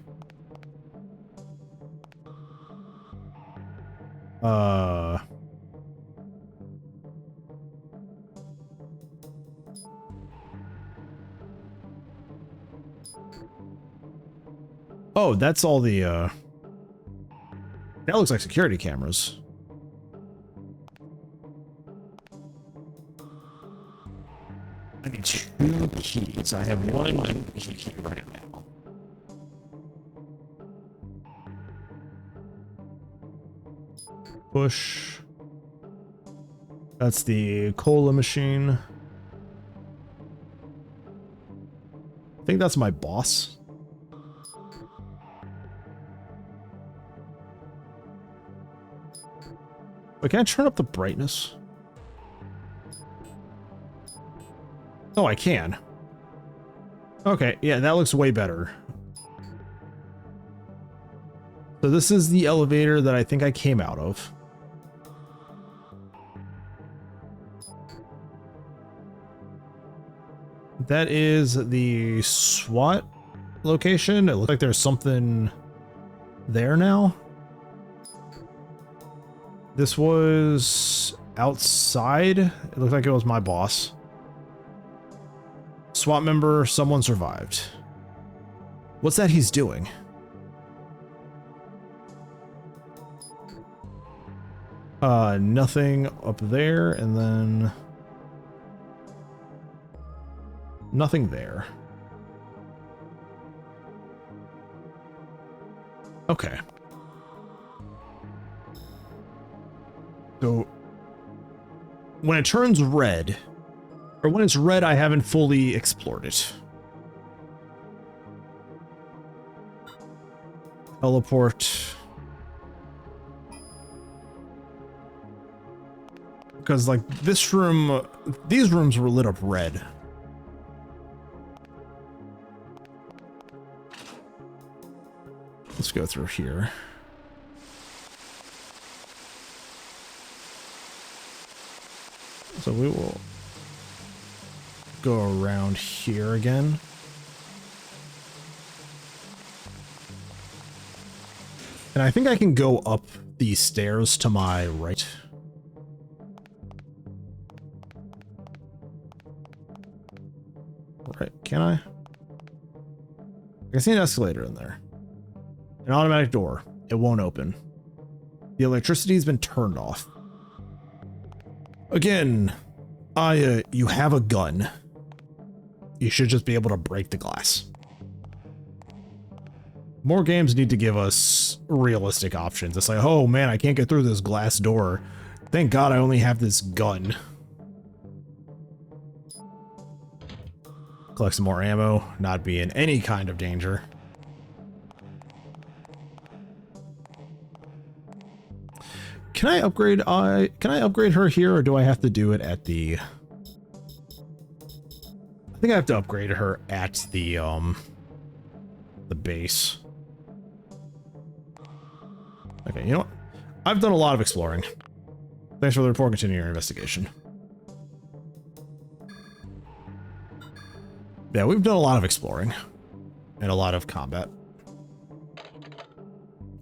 S1: Oh, that's all the, that looks like security cameras. I need 2 keys. I have one key right now. Push. That's the cola machine. I think that's my boss. But can I turn up the brightness? Oh, I can. Okay, yeah, that looks way better. So this is the elevator that I think I came out of. That is the SWAT location. It looks like there's something there now. This was outside. It looked like it was my boss. SWAT member, someone survived. What's that he's doing? Nothing up there, and then nothing there. Okay. So when it turns red, or when it's red, I haven't fully explored it. Teleport. Because like this room, these rooms were lit up red. Let's go through here. So we will go around here again. And I think I can go up these stairs to my right. Right, can I? I can see an escalator in there. An automatic door. It won't open. The electricity's been turned off. Again, you have a gun. You should just be able to break the glass. More games need to give us realistic options. It's like, oh man, I can't get through this glass door. Thank God I only have this gun. Collect some more ammo, not be in any kind of danger. Can I upgrade her here, or do I have to do it at the... I think I have to upgrade her at the base. Okay, you know what? I've done a lot of exploring. Thanks for the report. Continue your investigation. Yeah, we've done a lot of exploring and a lot of combat.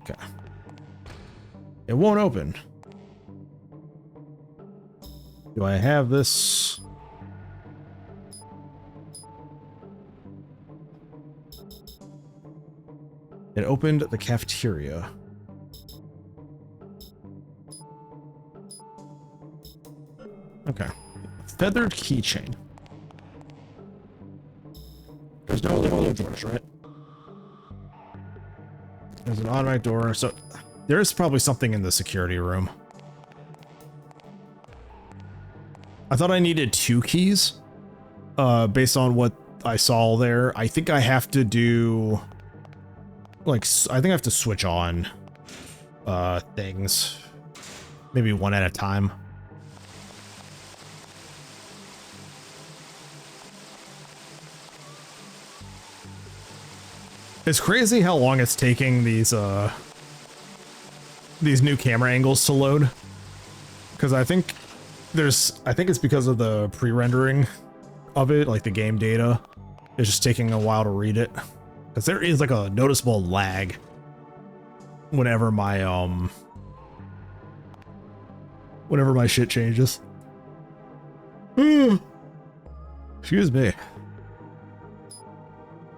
S1: Okay. It won't open. Do I have this? It opened the cafeteria. Okay. Feathered keychain. There's no other doors, right? There's an automatic door, so there's probably something in the security room. I thought I needed 2 keys, based on what I saw there. I think I have to do, like, I think I have to switch on, things, maybe one at a time. It's crazy how long it's taking these new camera angles to load. Because I think it's because of the pre-rendering of it, like the game data. It's just taking a while to read it. Because there is like a noticeable lag whenever my shit changes. Excuse me.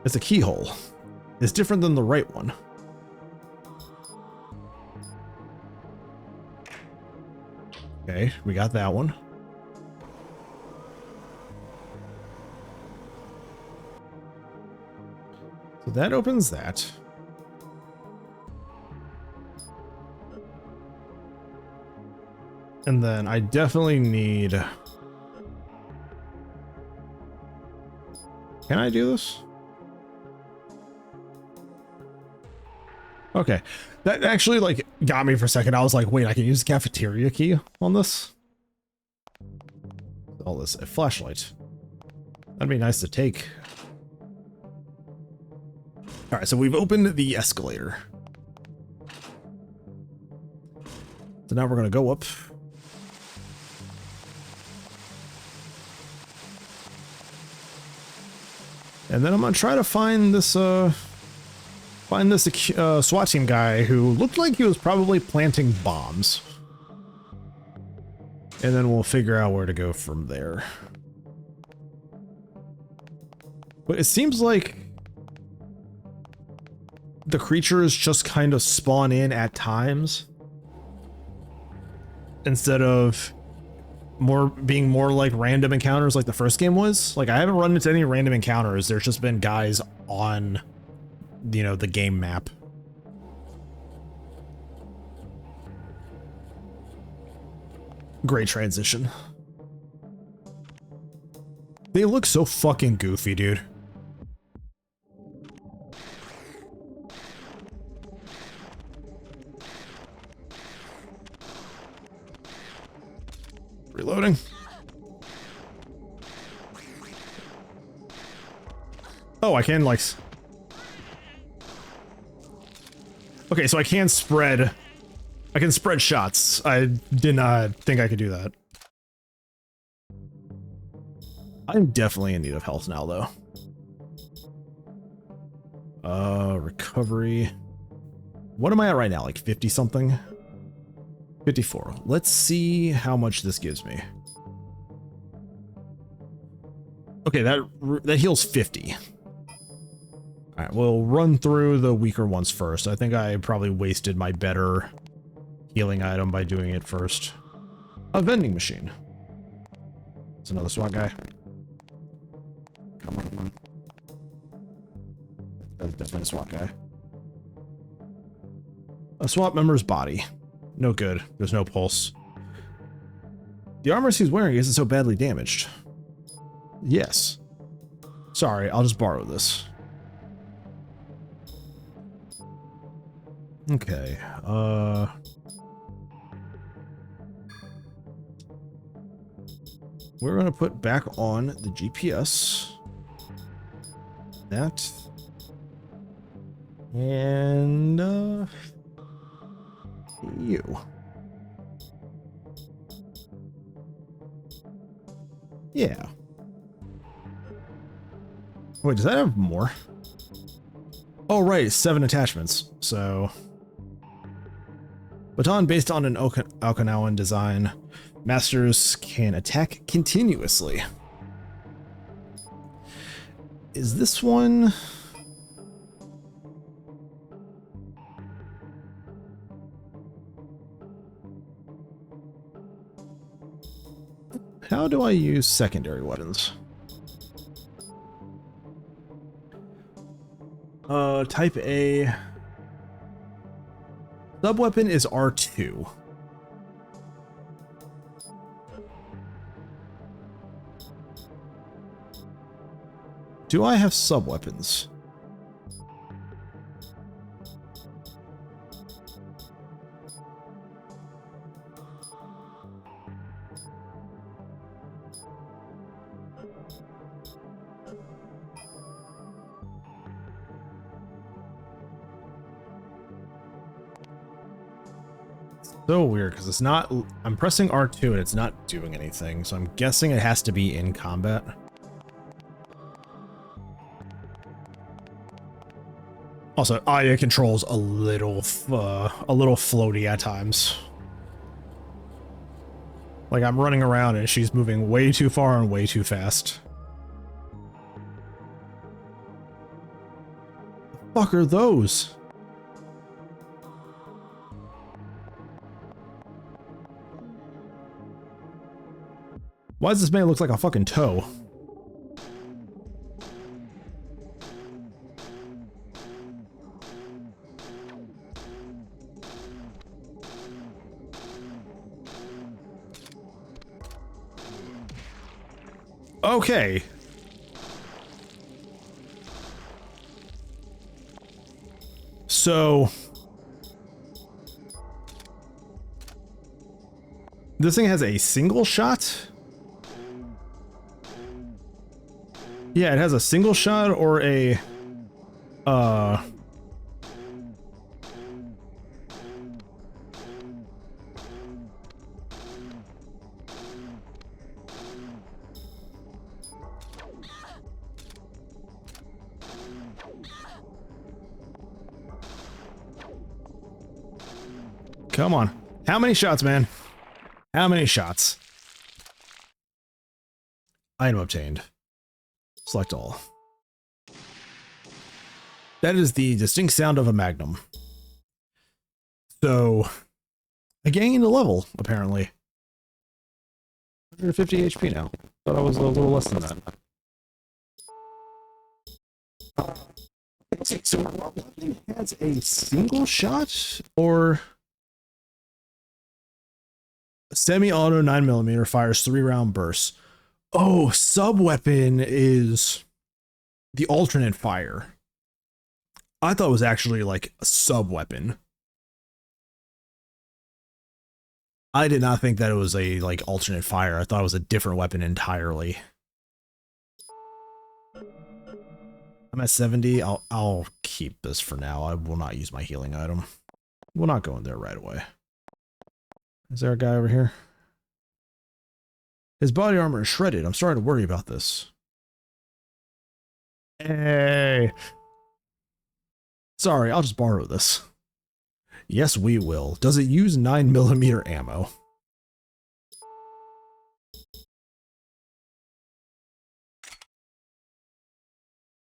S1: It's a keyhole. It's different than the right one. Okay, we got that one. So that opens that. And then I definitely need... Can I do this? Okay. That actually, like, got me for a second. I was like, wait, I can use the cafeteria key on this? All this, a flashlight. That'd be nice to take. All right, so we've opened the escalator. So now we're gonna go up. And then I'm gonna try to find this SWAT team guy who looked like he was probably planting bombs. And then we'll figure out where to go from there. But it seems like the creatures just kind of spawn in at times, instead of being more like random encounters like the first game was. Like, I haven't run into any random encounters. There's just been guys on, you know, the game map. Great transition. They look so fucking goofy, dude. Reloading. Oh, I can, like... Okay, so I can spread shots. I did not think I could do that. I'm definitely in need of health now, though. Recovery. What am I at right now? Like 50 something? 54. Let's see how much this gives me. Okay, that heals 50. All right, we'll run through the weaker ones first. I think I probably wasted my better healing item by doing it first. A vending machine. It's another SWAT guy. Come on. That's definitely a SWAT guy. A SWAT member's body. No good. There's no pulse. The armor he's wearing isn't so badly damaged. Yes. Sorry, I'll just borrow this. Okay, we're gonna put back on the GPS. That. And, you. Yeah. Wait, does that have more? Oh, right, 7 attachments, so... Baton based on an Okinawan design. Masters can attack continuously. Is this one... How do I use secondary weapons? Type A. Subweapon is R2. Do I have subweapons? So weird, because it's not... I'm pressing R2 and it's not doing anything, so I'm guessing it has to be in combat. Also, Aya controls a little floaty at times. Like, I'm running around and she's moving way too far and way too fast. The fuck are those? Why does this man look like a fucking toe? Okay. So this thing has a single shot? Yeah, it has a single shot or a Come on. How many shots, man? How many shots? Item obtained. Select all. That is the distinct sound of a magnum. So, I gained a level, apparently. 150 HP now. Thought I was a little less than that. So, it has a single shot or semi-auto 9mm fires 3-round bursts. Oh, sub-weapon is the alternate fire. I thought it was actually like a sub-weapon. I did not think that it was a like alternate fire. I thought it was a different weapon entirely. I'm at 70. I'll keep this for now. I will not use my healing item. We'll not go in there right away. Is there a guy over here? His body armor is shredded. I'm starting to worry about this. Hey. Sorry, I'll just borrow this. Yes, we will. Does it use 9mm ammo?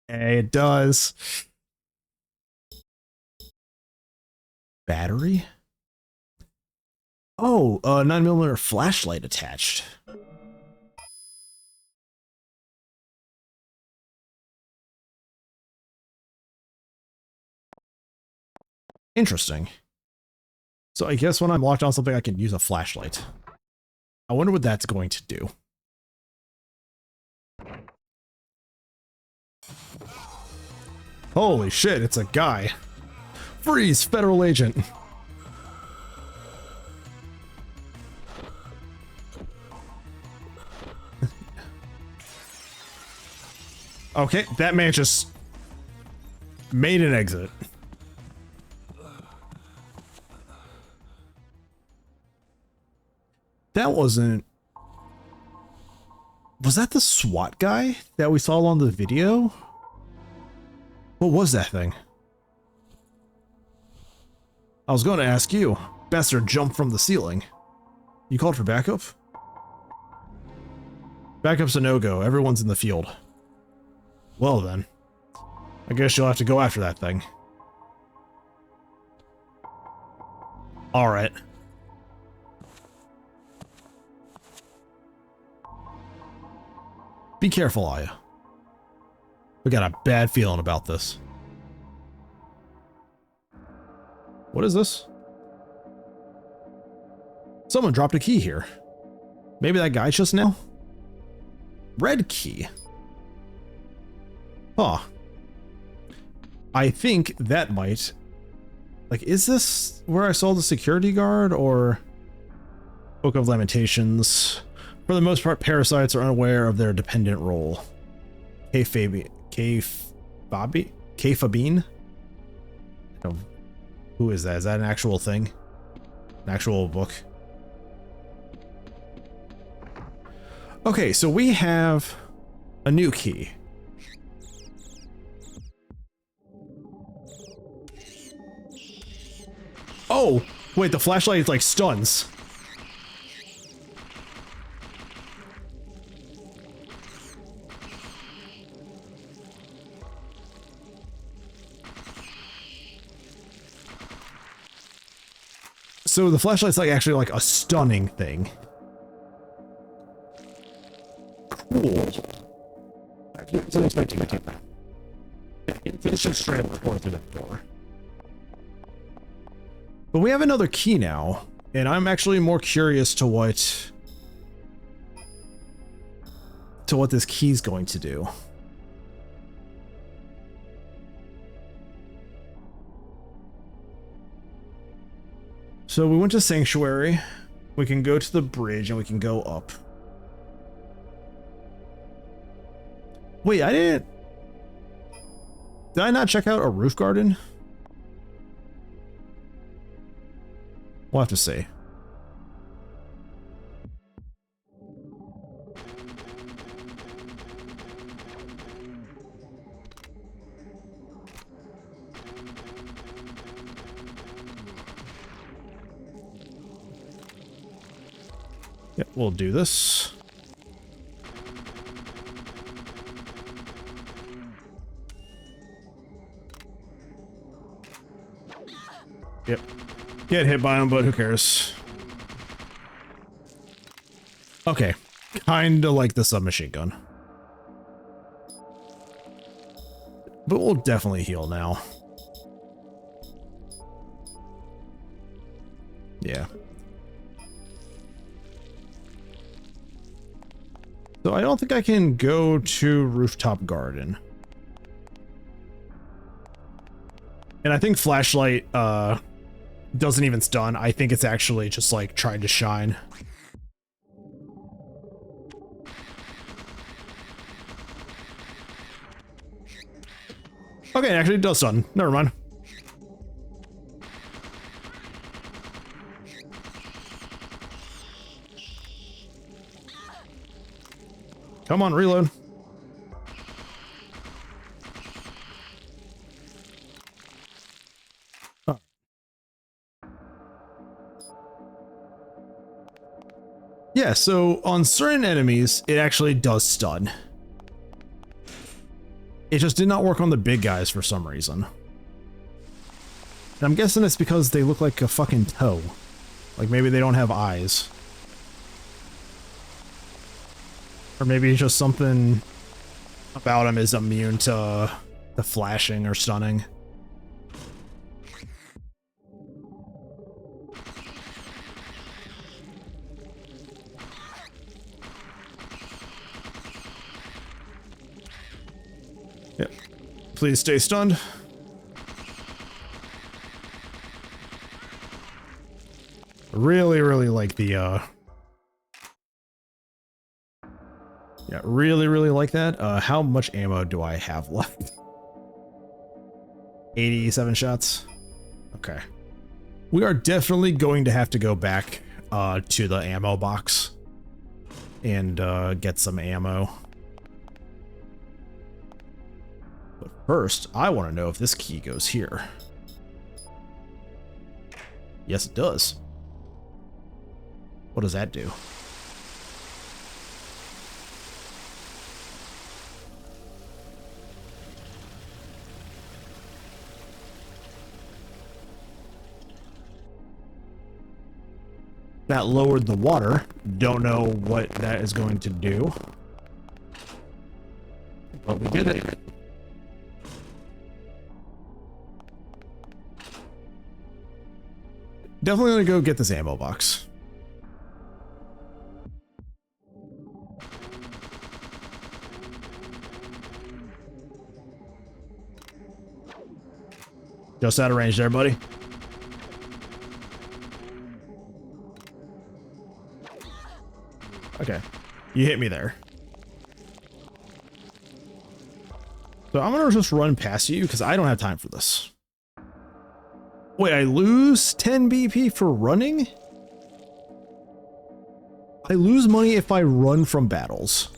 S1: Hey, it does. Battery? Oh, 9mm flashlight attached. Interesting. So I guess when I'm locked on something, I can use a flashlight. I wonder what that's going to do. Holy shit, it's a guy. Freeze, federal agent. Okay, that man just made an exit. That wasn't... Was that the SWAT guy that we saw on the video? What was that thing? I was going to ask you. Bastard jumped from the ceiling. You called for backup? Backup's a no-go. Everyone's in the field. Well then. I guess you'll have to go after that thing. Alright. Be careful, Aya. We got a bad feeling about this. What is this? Someone dropped a key here. Maybe that guy just now? Red key. Huh. I think that might... Like, is this where I saw the security guard, or... Book of Lamentations? For the most part, parasites are unaware of their dependent role. Kfabine? Who is that? Is that an actual thing? An actual book? Okay, so we have a new key. Oh, wait, the flashlight like stuns. So the flashlight's like actually like a stunning thing. Cool. I wasn't expecting that. It's just straight up going through that door. But we have another key now, and I'm actually more curious to what to what this key's going to do. So we went to Sanctuary. We can go to the bridge and we can go up. Wait, did I not check out a roof garden? We'll have to see. Yep, we'll do this. Yep. Get hit by him, but who cares? Okay. Kinda like the submachine gun. But we'll definitely heal now. Yeah. So I don't think I can go to Rooftop Garden. And I think Flashlight doesn't even stun. I think it's actually just like trying to shine. Okay, actually it does stun. Never mind. Come on, reload. Oh. Yeah, so on certain enemies, it actually does stun. It just did not work on the big guys for some reason. And I'm guessing it's because they look like a fucking toe. Like maybe they don't have eyes. Or maybe it's just something about him is immune to the flashing or stunning. Yep. Please stay stunned. Really, really like the yeah, really like that. How much ammo do I have left? 87 shots. Okay. We are definitely going to have to go back to the ammo box and get some ammo. But first, I want to know if this key goes here. Yes, it does. What does that do? That lowered the water. Don't know what that is going to do. But we did it. Definitely gonna go get this ammo box. Just out of range there, buddy. Okay, you hit me there. So I'm gonna just run past you because I don't have time for this. Wait, I lose 10 BP for running? I lose money if I run from battles.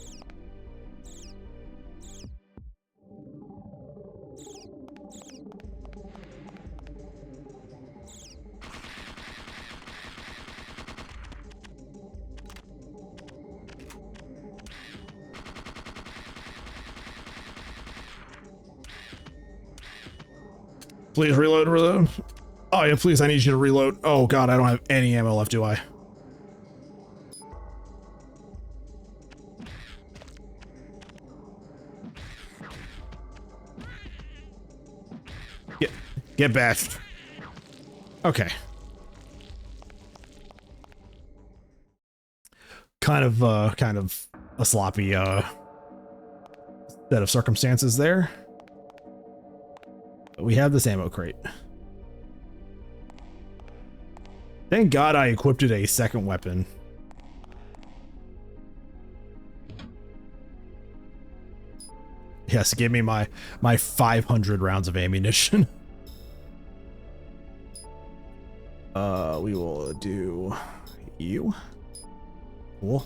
S1: Please reload. Oh yeah, please, I need you to reload. Oh god, I don't have any ammo left, do I? Get back. Okay. Kind of a sloppy set of circumstances there. But we have this ammo crate. Thank God I equipped a second weapon. Yes, give me my 500 rounds of ammunition. We will do you. Cool.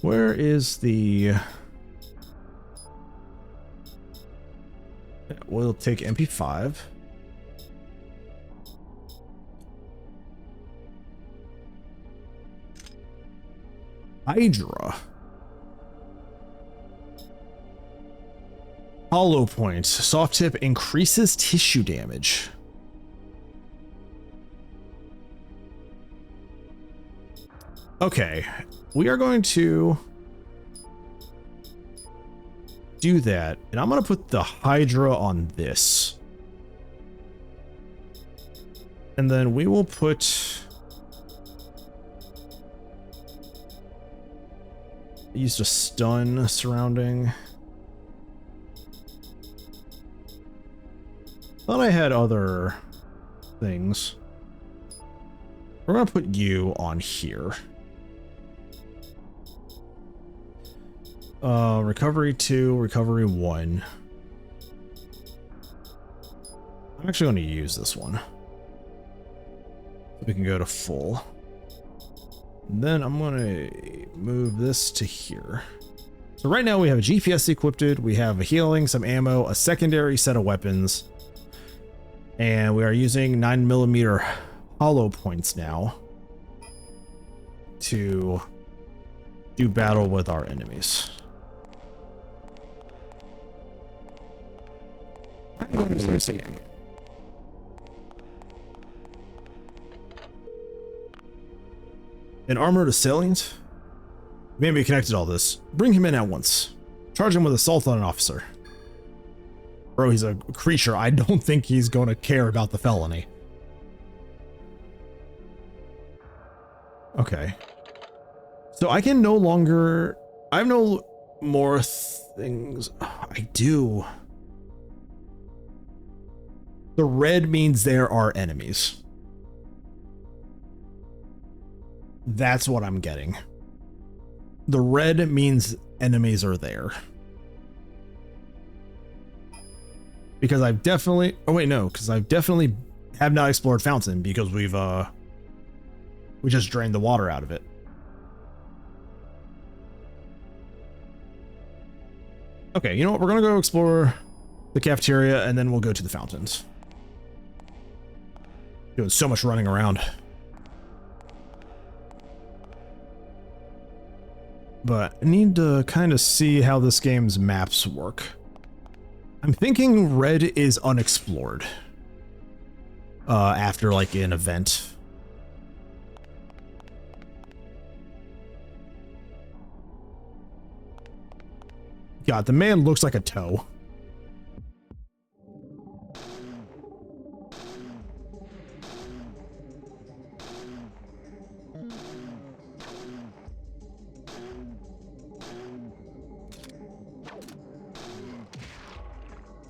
S1: Where is the... We'll take MP5. Hydra. Hollow point. Soft tip increases tissue damage. Okay. We are going to do that, and I'm going to put the Hydra on this. And then we will put... Used a stun surrounding. Thought I had other things. We're going to put you on here. Recovery 2, recovery 1. I'm actually going to use this one. We can go to full. And then I'm going to move this to here. So right now we have a GPS equipped, we have a healing, some ammo, a secondary set of weapons, and we are using 9mm hollow points now to do battle with our enemies. An armored assailant? Maybe connected all this. Bring him in at once. Charge him with assault on an officer. Bro, he's a creature. I don't think he's going to care about the felony. Okay. So I can no longer... I have no more things. I do. The red means there are enemies. That's what I'm getting. The red means enemies are there. Because I've definitely... Oh wait, no. Because I've definitely have not explored Fountain because we just drained the water out of it. Okay, you know what? We're going to go explore the cafeteria and then we'll go to the fountains. Doing so much running around. But I need to kind of see how this game's maps work. I'm thinking red is unexplored. After like an event. God, the man looks like a toe.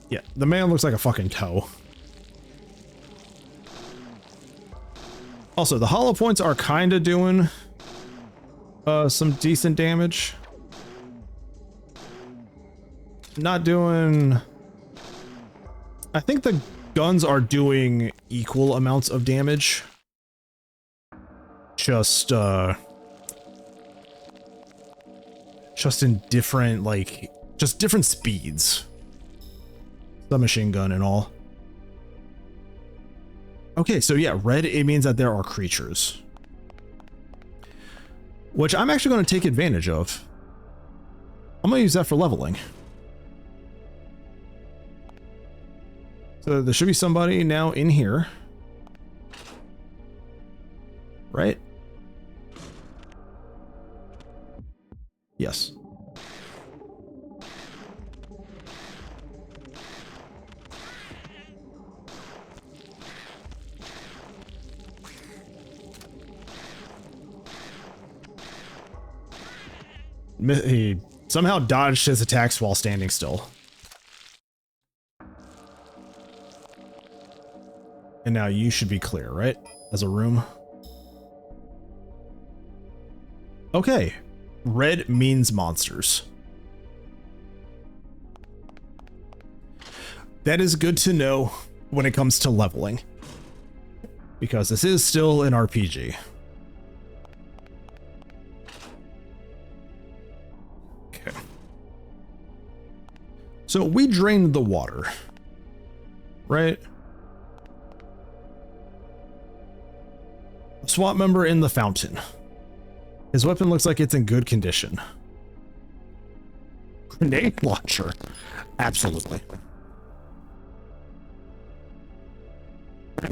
S1: Yeah, the man looks like a fucking toe. Also, the hollow points are kind of doing some decent damage. Not doing... I think the guns are doing equal amounts of damage. Just in different, like, just different speeds. Submachine gun and all. Okay, so yeah, red, it means that there are creatures. Which I'm actually going to take advantage of. I'm going to use that for leveling. So there should be somebody now in here. Right? He somehow dodged his attacks while standing still. And now you should be clear, right? As a room. Okay. Red means monsters. That is good to know when it comes to leveling, because this is still an RPG. Okay. So we drained the water, right? A SWAT member in the fountain. His weapon looks like it's in good condition. Grenade launcher. Absolutely.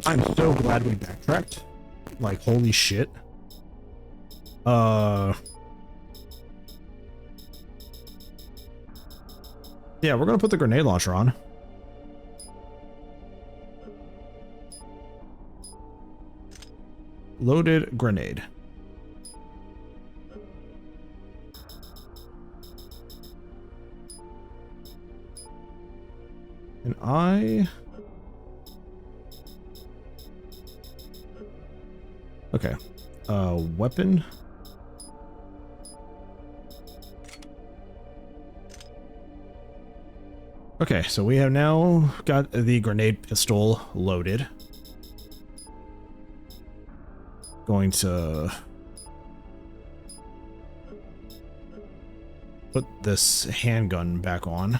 S1: I'm so glad we backtracked. Like, holy shit. Yeah, we're gonna put the grenade launcher on. Loaded grenade. And okay. Weapon. Okay, so we have now got the grenade pistol loaded. Going to put this handgun back on.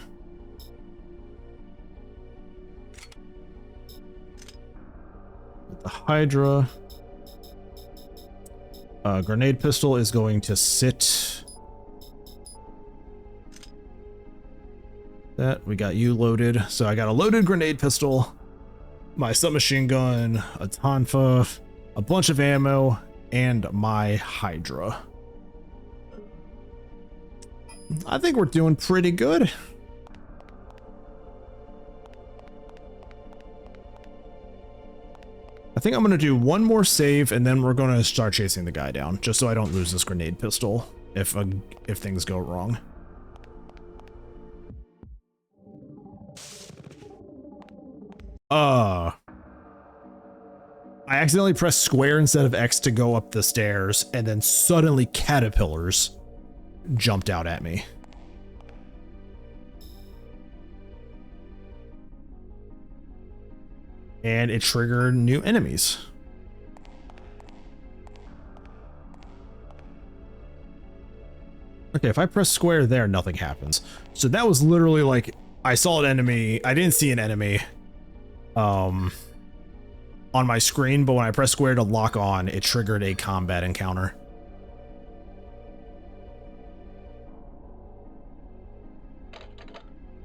S1: With the Hydra. Grenade pistol is going to sit. That, we got you loaded. So I got a loaded grenade pistol, my submachine gun, a tonfa, a bunch of ammo, and my Hydra. I think we're doing pretty good. I think I'm going to do one more save, and then we're going to start chasing the guy down, just so I don't lose this grenade pistol if things go wrong. I accidentally pressed square instead of X to go up the stairs, and then suddenly caterpillars jumped out at me. And it triggered new enemies. Okay, if I press square there, nothing happens. So that was literally like, I saw an enemy, I didn't see an enemy on my screen, but when I pressed square to lock on, it triggered a combat encounter.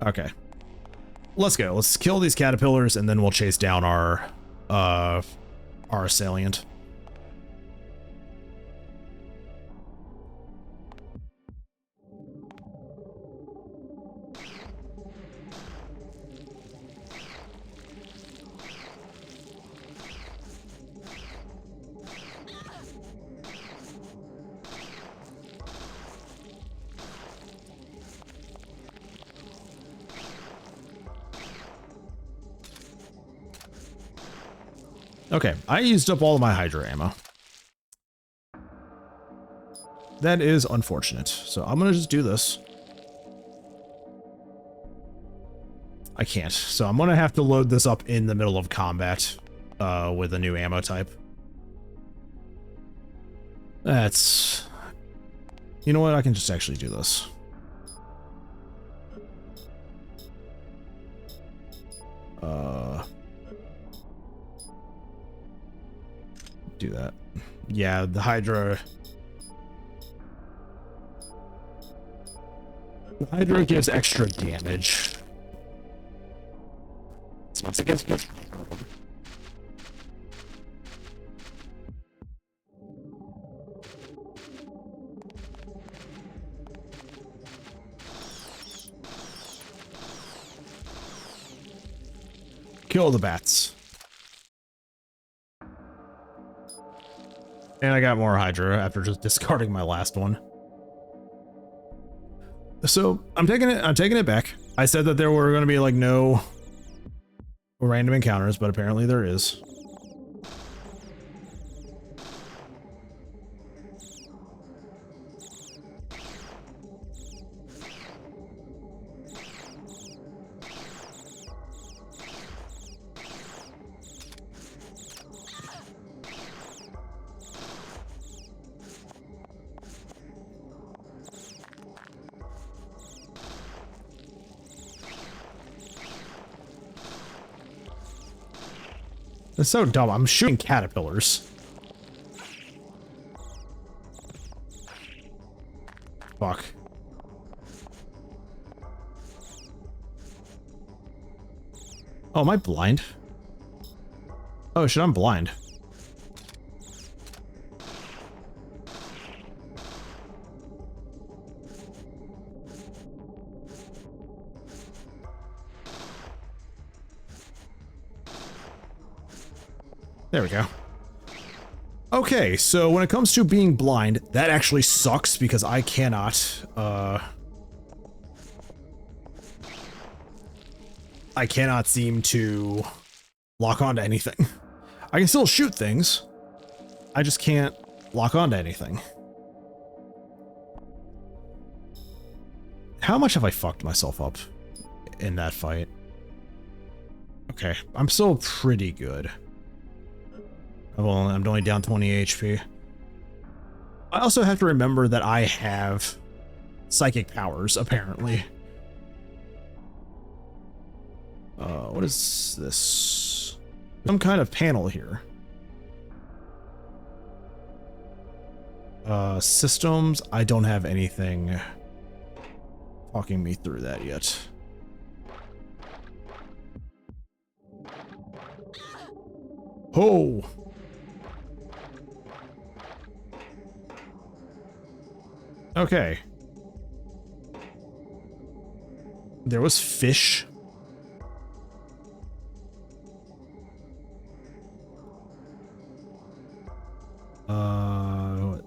S1: Okay. Let's go. Let's kill these caterpillars, and then we'll chase down our assailant. Okay, I used up all of my Hydra ammo. That is unfortunate. So I'm gonna just do this. I can't. So I'm gonna have to load this up in the middle of combat with a new ammo type. That's... You know what? I can just actually do this. Do that. Yeah, the Hydra. The Hydra gives extra damage. Once again, kill the bats. And I got more Hydra after just discarding my last one. So I'm taking it back. I said that there were going to be like no random encounters, but apparently there is. It's so dumb. I'm shooting caterpillars. Fuck. Oh, am I blind? Oh shit, I'm blind. There we go. Okay, so when it comes to being blind, that actually sucks because I cannot, seem to lock onto anything. I can still shoot things. I just can't lock onto anything. How much have I fucked myself up in that fight? Okay, I'm still pretty good. Well, I'm only down 20 HP. I also have to remember that I have psychic powers, apparently. What is this? Some kind of panel here. Systems, I don't have anything talking me through that yet. Oh! Okay. There was fish. What?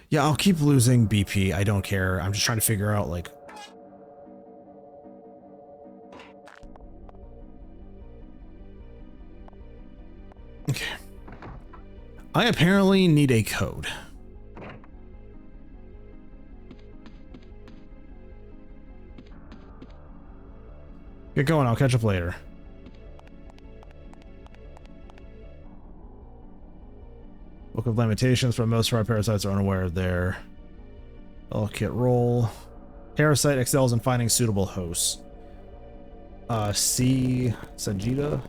S1: Yeah, I'll keep losing BP. I don't care. I'm just trying to figure out, like... Okay. I apparently need a code. Get going, I'll catch up later. Book of Lamentations, for most of our parasites are unaware of their kit role. Parasite excels in finding suitable hosts. C. Sajida.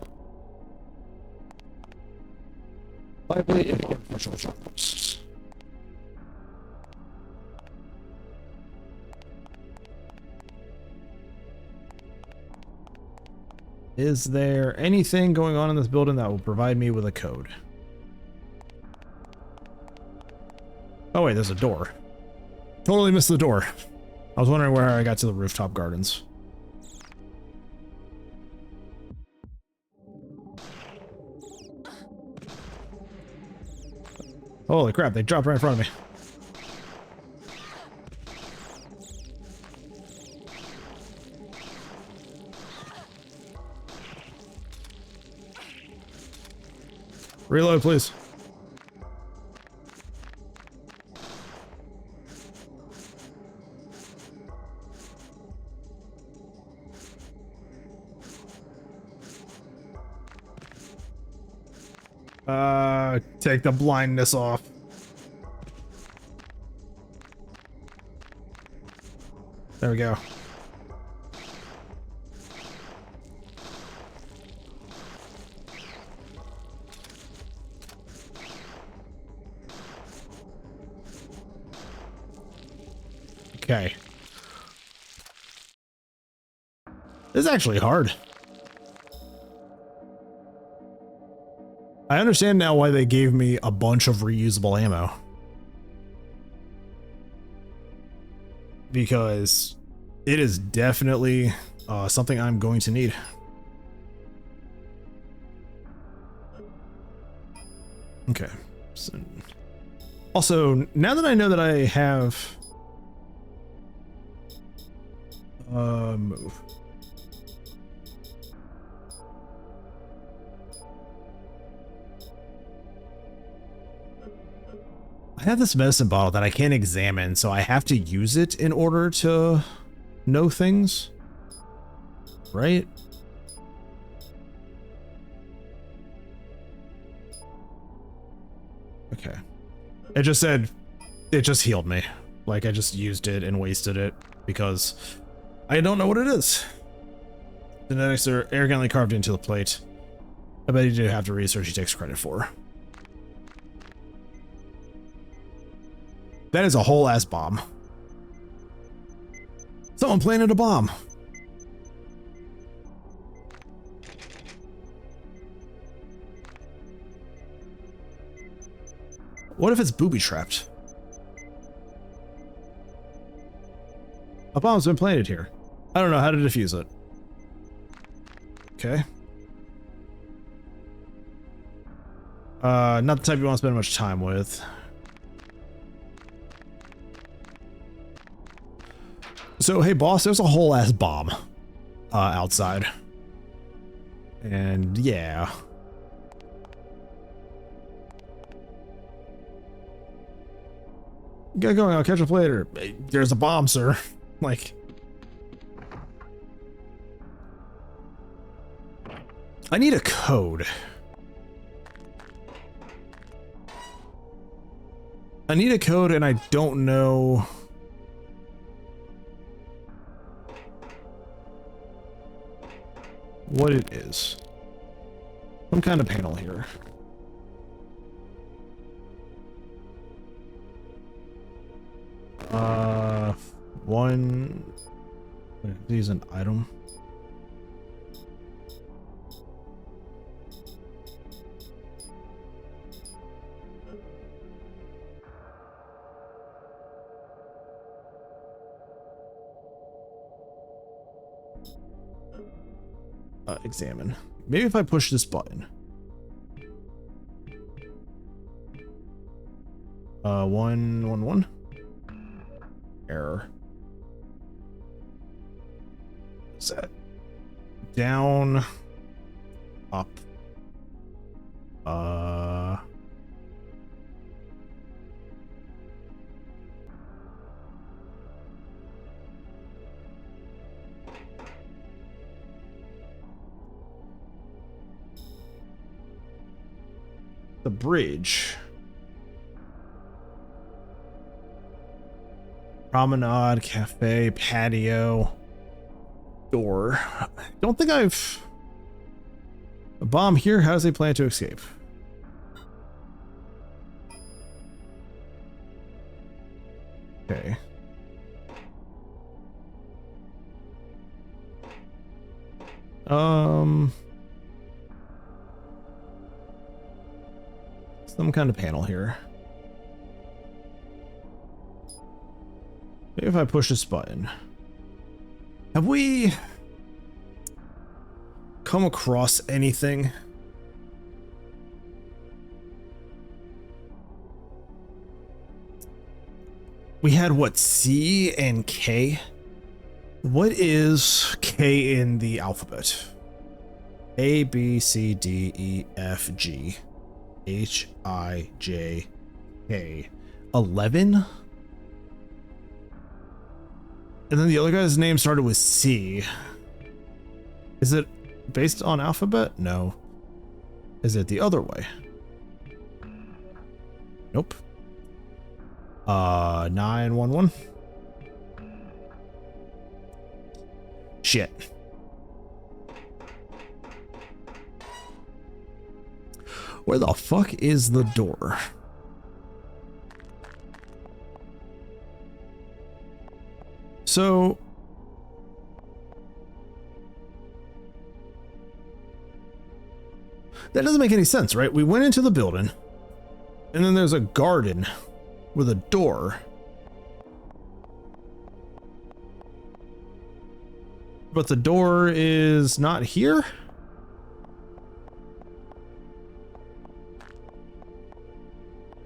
S1: Lively and influential genres. Is there anything going on in this building that will provide me with a code? Oh wait, there's a door. Totally missed the door. I was wondering where I got to the rooftop gardens. Holy crap, they dropped right in front of me. Reload, please. Take the blindness off. There we go. Okay. This is actually hard. I understand now why they gave me a bunch of reusable ammo. Because it is definitely something I'm going to need. Okay. So, also, now that I know that I have move. I have this medicine bottle that I can't examine, so I have to use it in order to know things. Right? Okay. It just said, it just healed me. Like I just used it and wasted it because I don't know what it is. Genetics are arrogantly carved into the plate. I bet you do have to research he takes credit for. That is a whole ass bomb. Someone planted a bomb. What if it's booby trapped? A bomb's been planted here. I don't know how to defuse it. Okay. Not the type you want to spend much time with. So, hey boss, there's a whole ass bomb outside. And yeah. Get going, I'll catch up later. There's a bomb, sir. Like, I need a code. I need a code and I don't know. What it is. Some kind of panel here. One. Use an item. Examine. Maybe if I push this button. 111. Error. Set. Down. Up. The bridge. Promenade, cafe, patio, door. I don't think I've... A bomb here? How does he plan to escape? Okay. Some kind of panel here. Maybe if I push this button. Have we come across anything? We had what, C and K? What is K in the alphabet? A, B, C, D, E, F, G, H, I, J, K. 11? And then the other guy's name started with C. Is it based on alphabet? No. Is it the other way? Nope. 911. Shit. Where the fuck is the door? So that doesn't make any sense, right? We went into the building and then there's a garden with a door. But the door is not here?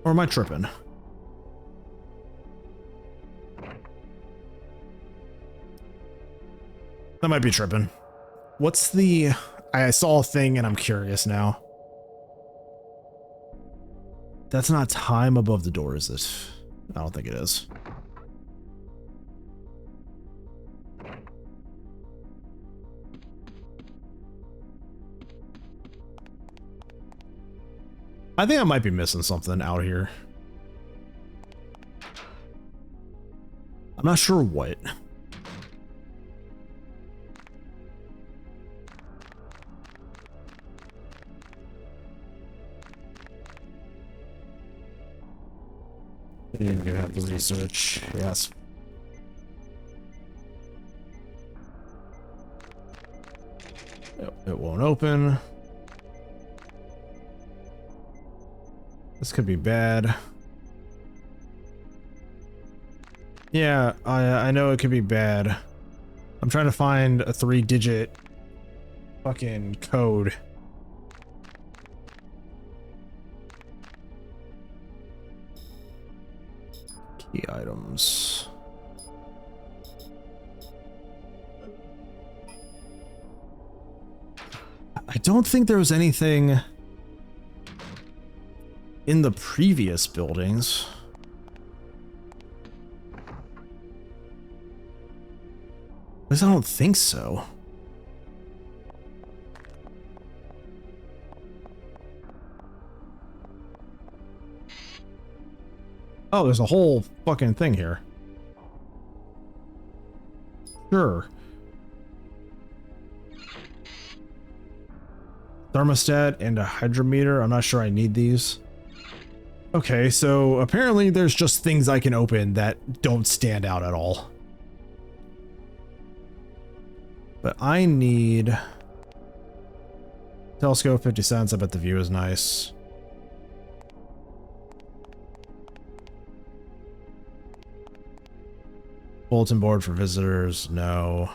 S1: Or am I tripping? I might be tripping. What's the... I saw a thing and I'm curious now. That's not time above the door, is it? I don't think it is. I think I might be missing something out here. I'm not sure what. You have to research, yes. It won't open. This could be bad. Yeah, I know it could be bad. I'm trying to find a 3-digit fucking code. Key items. I don't think there was anything in the previous buildings. At least I don't think so. Oh, there's a whole fucking thing here. Sure. Thermostat and a hydrometer. I'm not sure I need these. Okay, so apparently there's just things I can open that don't stand out at all. But I need... Telescope, 50 cents. I bet the view is nice. Bulletin board for visitors, no.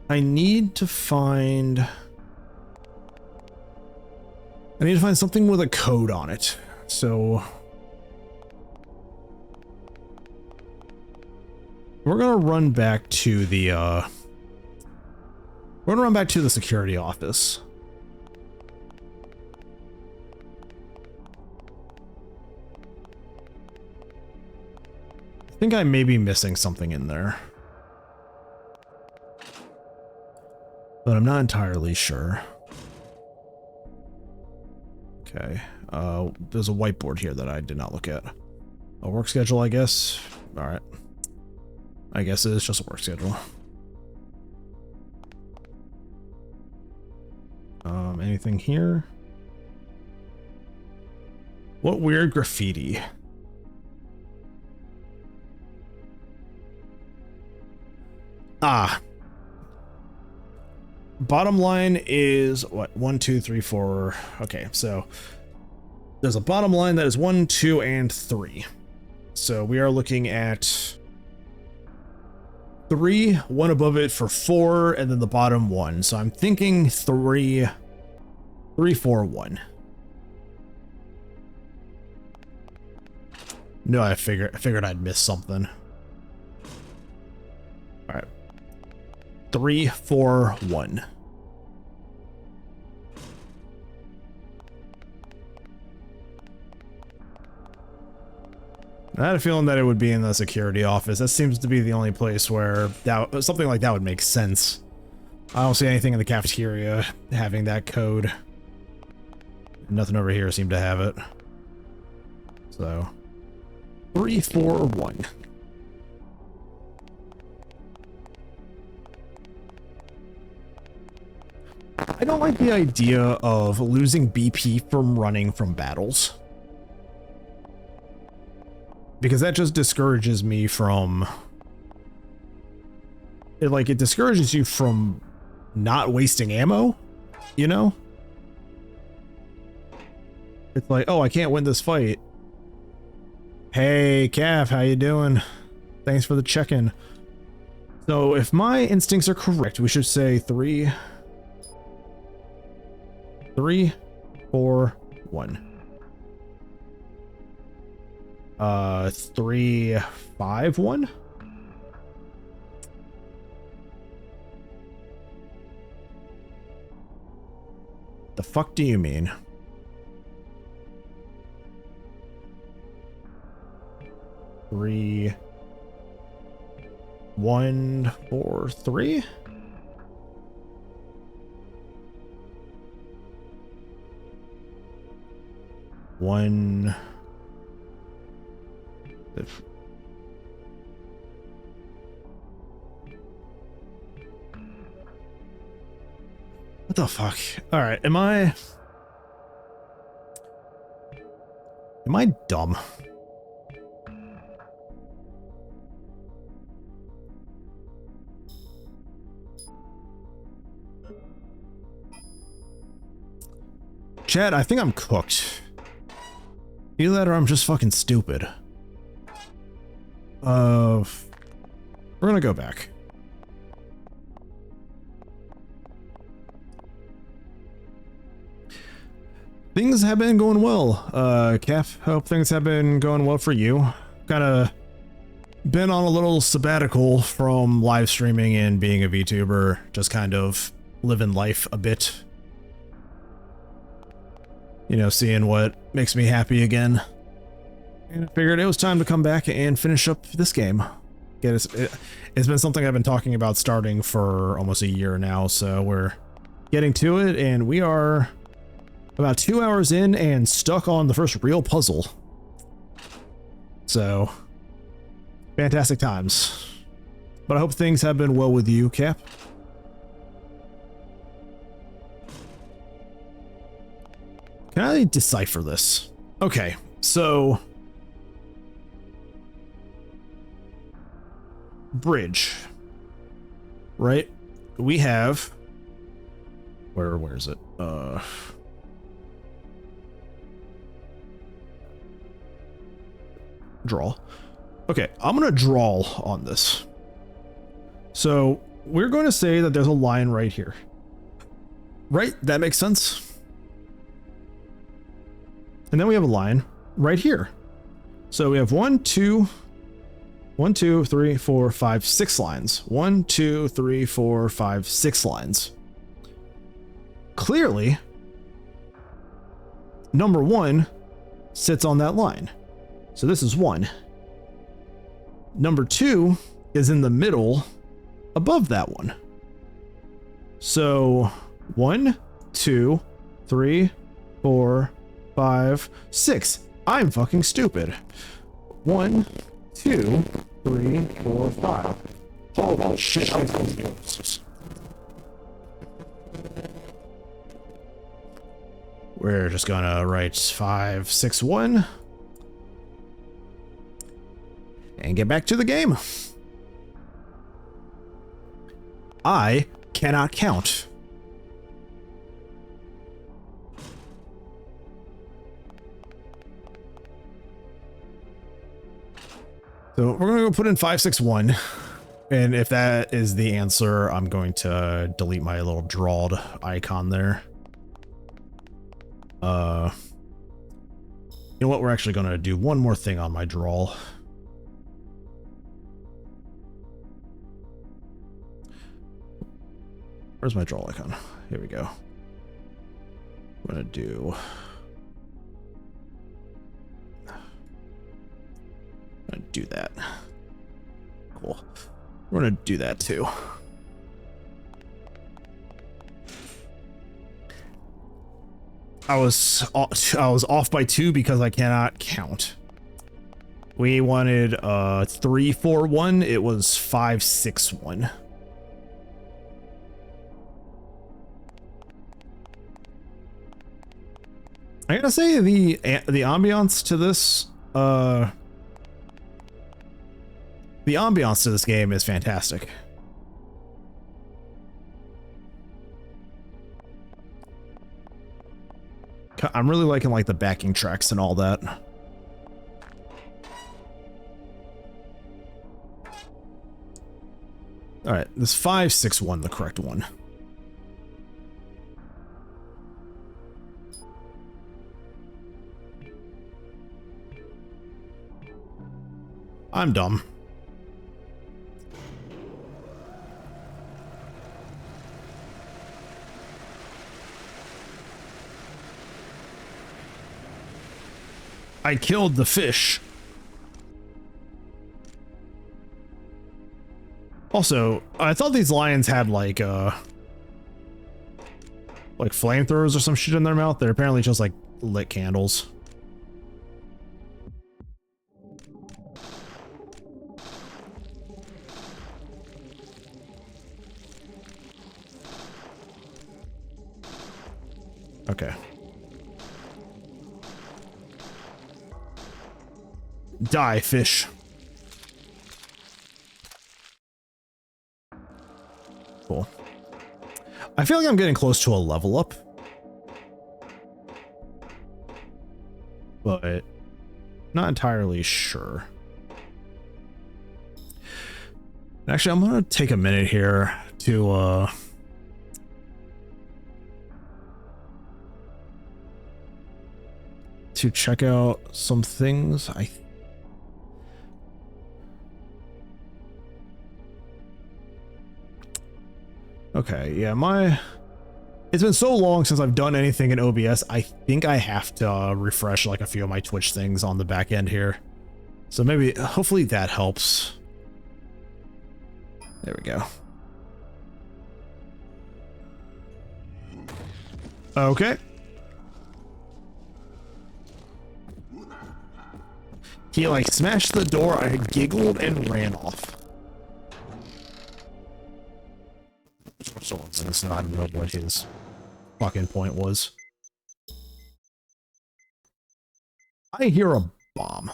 S1: I need to find something with a code on it. So we're gonna run back to the security office. I think I may be missing something in there, but I'm not entirely sure. Okay, there's a whiteboard here that I did not look at. A work schedule, I guess. All right. I guess it is just a work schedule. Anything here? What weird graffiti? Ah. Bottom line is what? 1, 2, 3, 4. Okay, so there's a bottom line that is 1, 2, and 3. So we are looking at 3, 1 above it for 4, and then the bottom 1. So I'm thinking 3, 4, 1. No, I figured I'd miss something. All right. 3, 4, 1. I had a feeling that it would be in the security office. That seems to be the only place where something like that would make sense. I don't see anything in the cafeteria having that code. Nothing over here seemed to have it. So 3, 4, 1. I don't like the idea of losing BP from running from battles, because that just discourages me from it. Like, it discourages you from not wasting ammo, you know? It's like, oh, I can't win this fight. Hey, Cav, how you doing? Thanks for the check-in. So if my instincts are correct, we should say 3, 3, 4, 1. 3, 5, 1. The fuck do you mean? Three, 1, 4, 3. One. What the fuck? All right, am I dumb? Chad, I think I'm cooked. Either that or I'm just fucking stupid. We're gonna go back. Things have been going well, Cap. Hope things have been going well for you. Kinda been on a little sabbatical from live streaming and being a VTuber, just kind of living life a bit. You know, seeing what makes me happy again. And I figured it was time to come back and finish up this game. It's been something I've been talking about starting for almost a year now, so we're getting to it, and we are about 2 hours in and stuck on the first real puzzle. So, fantastic times. But I hope things have been well with you, Cap. Can I decipher this? Okay, so bridge, right? We have where is it? Draw. Okay, I'm gonna draw on this. So we're going to say that there's a line right here. Right? That makes sense. And then we have a line right here. So we have 1, 2, 3, 4, 5, 6 lines. 1, 2, 3, 4, 5, 6 lines. Clearly, number 1 sits on that line. So this is 1. Number 2 is in the middle above that one. So 1, 2, 3, 4, 5, 6. I'm fucking stupid. 1, 2, 3, 4, 5. Holy shit. We're just gonna write 5, 6, 1. And get back to the game. I cannot count. So we're going to go put in 5, 6, 1. And if that is the answer, I'm going to delete my little drawed icon there. You know what? We're actually going to do one more thing on my draw. Where's my draw icon? Here we go. I'm going to do that. Cool. We're gonna do that too. I was off by 2 because I cannot count. We wanted 3, 4, 1. It was 5, 6, 1. I gotta say the ambiance to this game is fantastic. I'm really liking like the backing tracks and all that. All right, this 561, the correct one. I'm dumb. I killed the fish. Also, I thought these lions had like flamethrowers or some shit in their mouth. They're apparently just like lit candles. Okay. Die, fish. Cool. I feel like I'm getting close to a level up. But not entirely sure. Actually, I'm gonna take a minute here to check out some things. Okay, yeah, it's been so long since I've done anything in OBS, I think I have to refresh like a few of my Twitch things on the back end here. So maybe, hopefully that helps. There we go. Okay. He like smashed the door, I giggled and ran off. So it's not even what his fucking point was. I hear a bomb.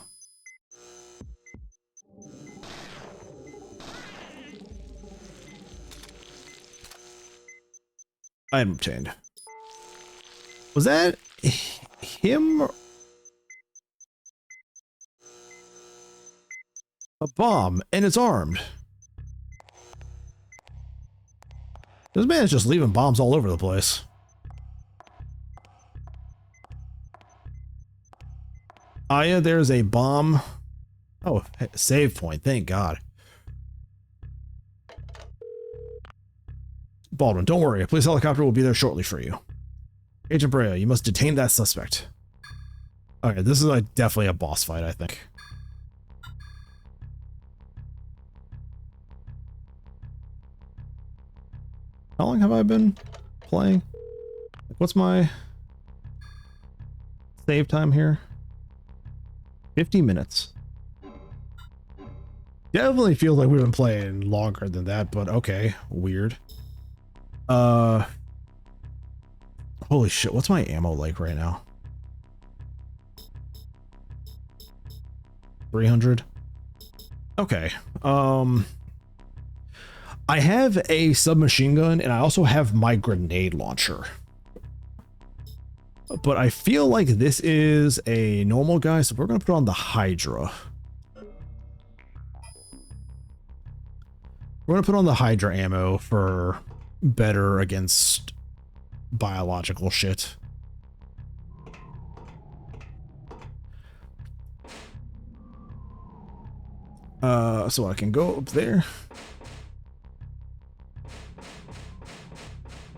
S1: Item obtained. Was that him? A bomb, and it's armed. This man's just leaving bombs all over the place. Ah, yeah, there's a bomb. Oh, save point, thank God. Baldwin, don't worry, a police helicopter will be there shortly for you. Agent Brea, you must detain that suspect. Okay, this is like definitely a boss fight, I think. How long have I been playing? What's my save time here? 50 minutes. Definitely feels like we've been playing longer than that, but okay, weird. Holy shit, what's my ammo like right now? 300? Okay, I have a submachine gun and I also have my grenade launcher. But I feel like this is a normal guy, so we're gonna put on the Hydra. We're gonna put on the Hydra ammo for better against biological shit. So I can go up there.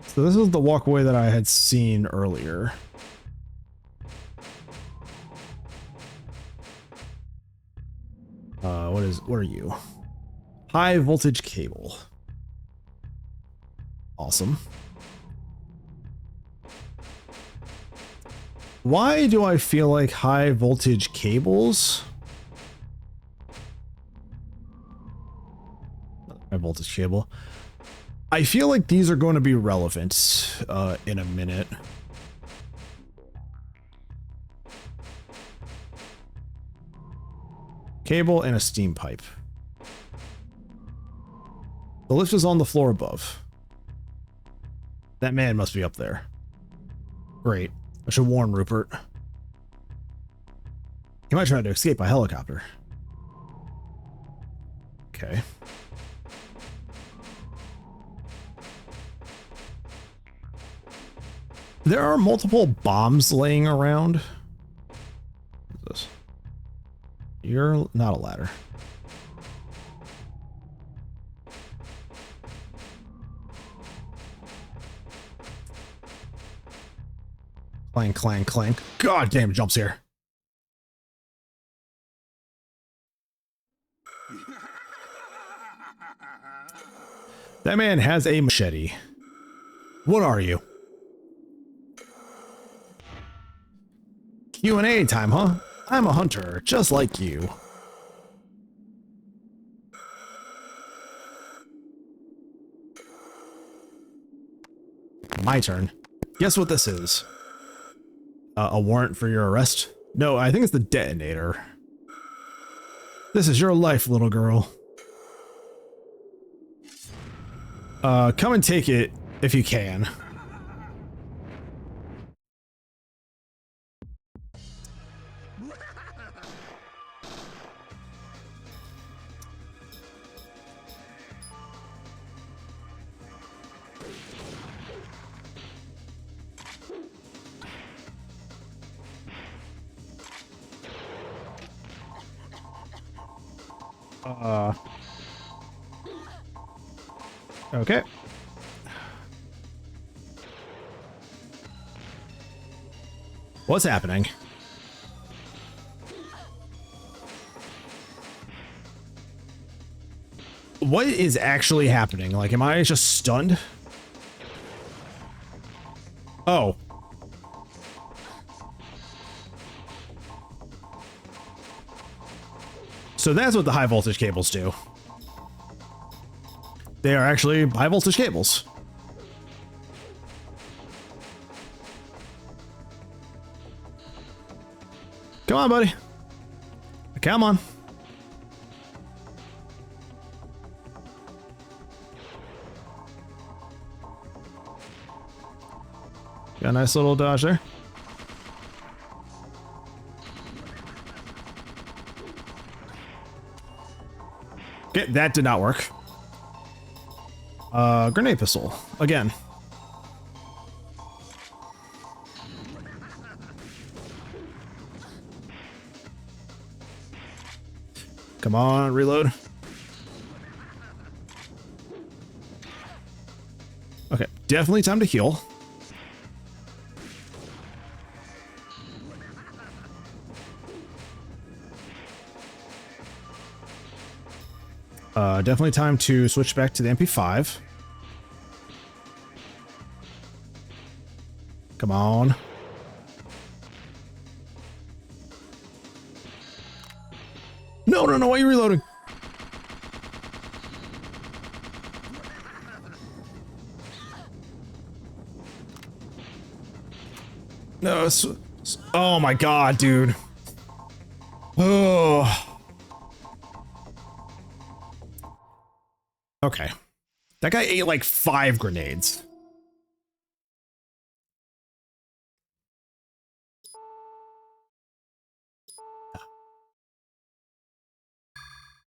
S1: So this is the walkway that I had seen earlier. What are you? High voltage cable. Awesome. Why do I feel like high voltage cables? High voltage cable. I feel like these are going to be relevant in a minute. Cable and a steam pipe. The lift is on the floor above. That man must be up there. Great. I should warn Rupert. He might try to escape by helicopter. Okay. There are multiple bombs laying around. What's this? You're not a ladder. Clank, clank, clank. God damn, it jumps here. That man has a machete. What are you? Q&A time, huh? I'm a hunter, just like you. My turn. Guess what this is? A warrant for your arrest? No, I think it's the detonator. This is your life, little girl. Come and take it if you can. Okay. What's happening? What is actually happening? Like, am I just stunned? Oh. So that's what the high voltage cables do. They are actually high voltage cables. Come on, buddy. Come on. Got a nice little dodge there. Okay, that did not work. Grenade pistol again. Come on, reload. Okay, definitely time to heal. Definitely time to switch back to the MP5. Come on. No, no, no, why are you reloading? No, oh my god, dude. Oh. Okay. That guy ate like 5 grenades.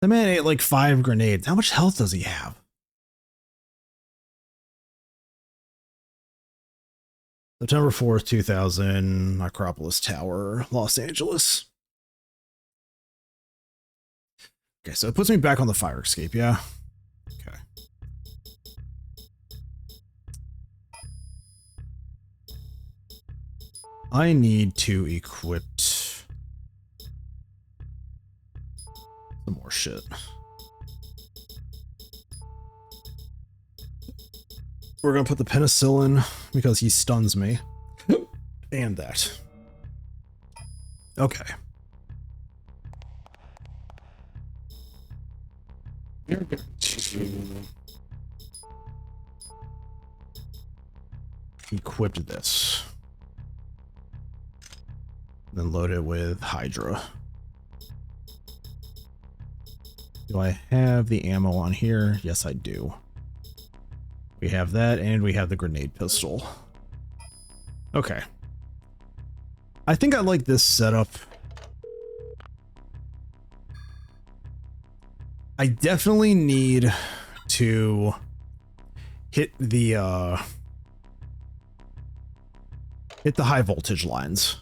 S1: The man ate like 5 grenades. How much health does he have? September 4th, 2000, Acropolis Tower, Los Angeles. Okay, so it puts me back on the fire escape, yeah? Okay. I need to equip some more shit. We're gonna put the penicillin because he stuns me. And that. Okay. We're going to equip this. Then load it with Hydra. Do I have the ammo on here? Yes, I do. We have that, and we have the grenade pistol. Okay. I think I like this setup. I definitely need to hit the hit the high voltage lines.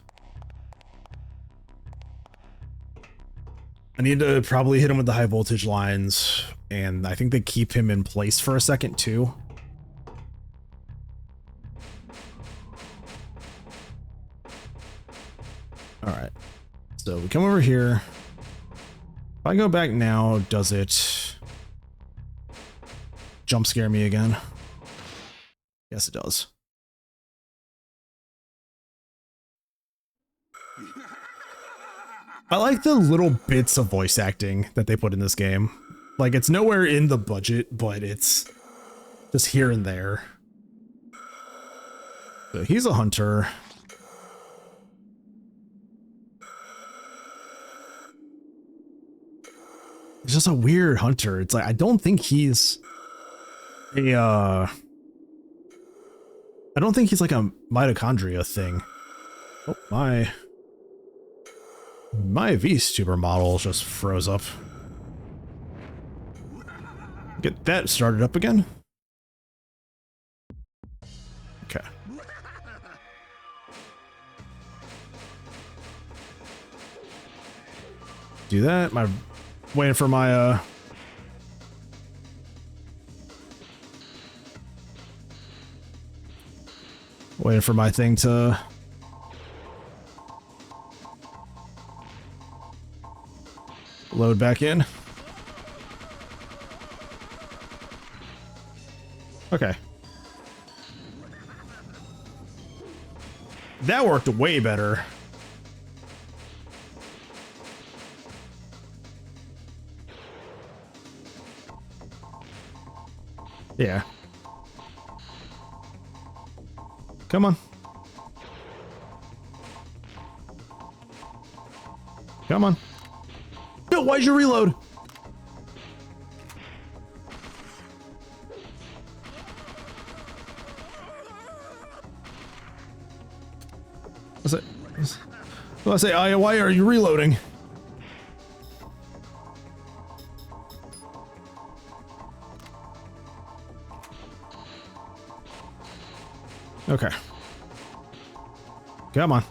S1: I need to probably hit him with the high voltage lines, and I think they keep him in place for a second too. All right, so we come over here. If I go back now, does it jump scare me again? Yes, it does. I like the little bits of voice acting that they put in this game. Like, it's nowhere in the budget, but it's just here and there. So he's a hunter. He's just a weird hunter. It's like, I don't think he's a, I don't think he's like a mitochondria thing. Oh, my VTuber model just froze up. Get that started up again. Okay. Do that. Waiting for my waiting for my thing to load back in. Okay. That worked way better. Yeah. Come on. Come on. Bill, why'd you reload? What's it? Well, I say, why are you reloading? Okay. Come on.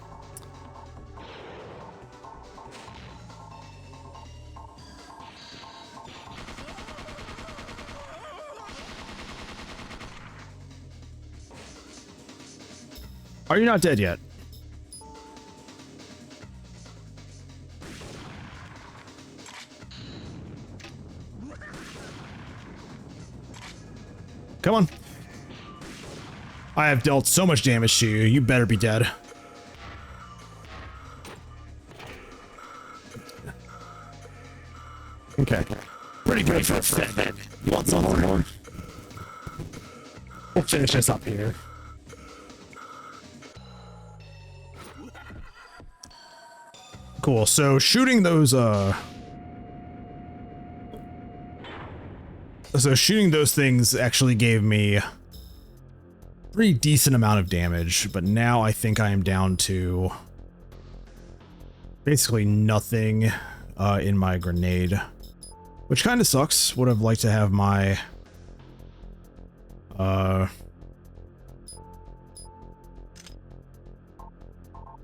S1: Are you not dead yet? Come on. I have dealt so much damage to you. You better be dead. Okay. Pretty good for a set. You want some more? We'll finish this up here. Cool. So shooting those things actually gave me a pretty decent amount of damage, but now I think I am down to basically nothing in my grenade, which kind of sucks. Would have liked to have my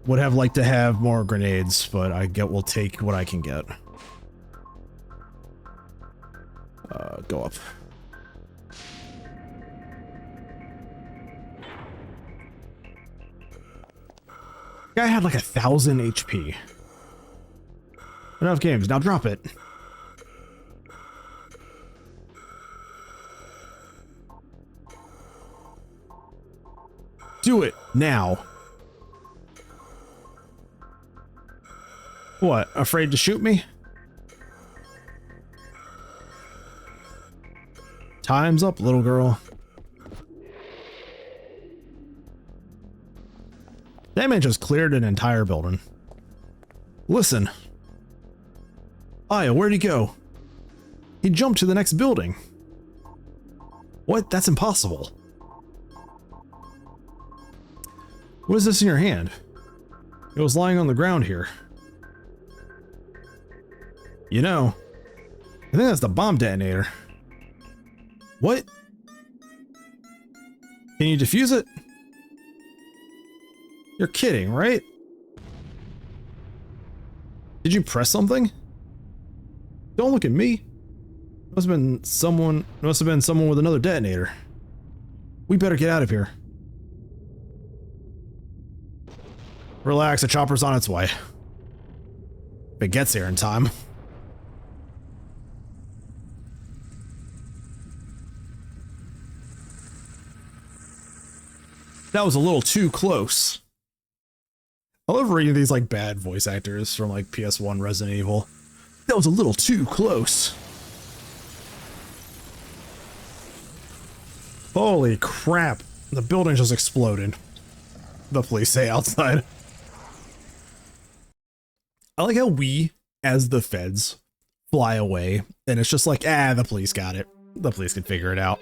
S1: would have liked to have more grenades, but we'll take what I can get. Go up. Guy had like 1,000 HP. Enough games. Now drop it. Do it now. What? Afraid to shoot me? Time's up, little girl. That man just cleared an entire building. Listen. Aya, where'd he go? He jumped to the next building. What? That's impossible. What is this in your hand? It was lying on the ground here. You know, I think that's the bomb detonator. What? Can you defuse it? You're kidding, right? Did you press something? Don't look at me. Must have been someone with another detonator. We better get out of here. Relax, a chopper's on its way. If it gets here in time. That was a little too close. I love reading these like bad voice actors from like PS1 Resident Evil. That was a little too close. Holy crap. The building just exploded. The police say outside. I like how we, as the feds, fly away, and it's just like, the police got it. The police can figure it out.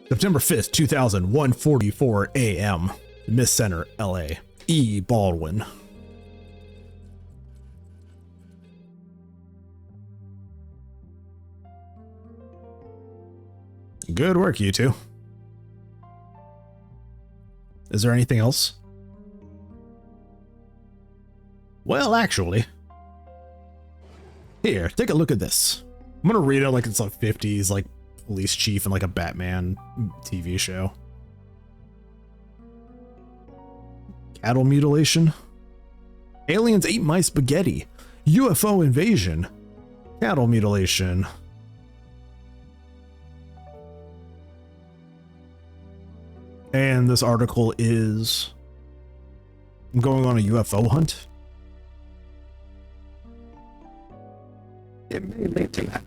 S1: September 5th, 2000, 1:44 a.m. Miss Center, LA. E. Baldwin. Good work, you two. Is there anything else? Well, actually. Here, take a look at this. I'm gonna read it like it's like 50s, like police chief and like a Batman TV show. Cattle mutilation. Aliens ate my spaghetti. UFO invasion. Cattle mutilation. And this article is, I'm going on a UFO hunt. It may lead to that.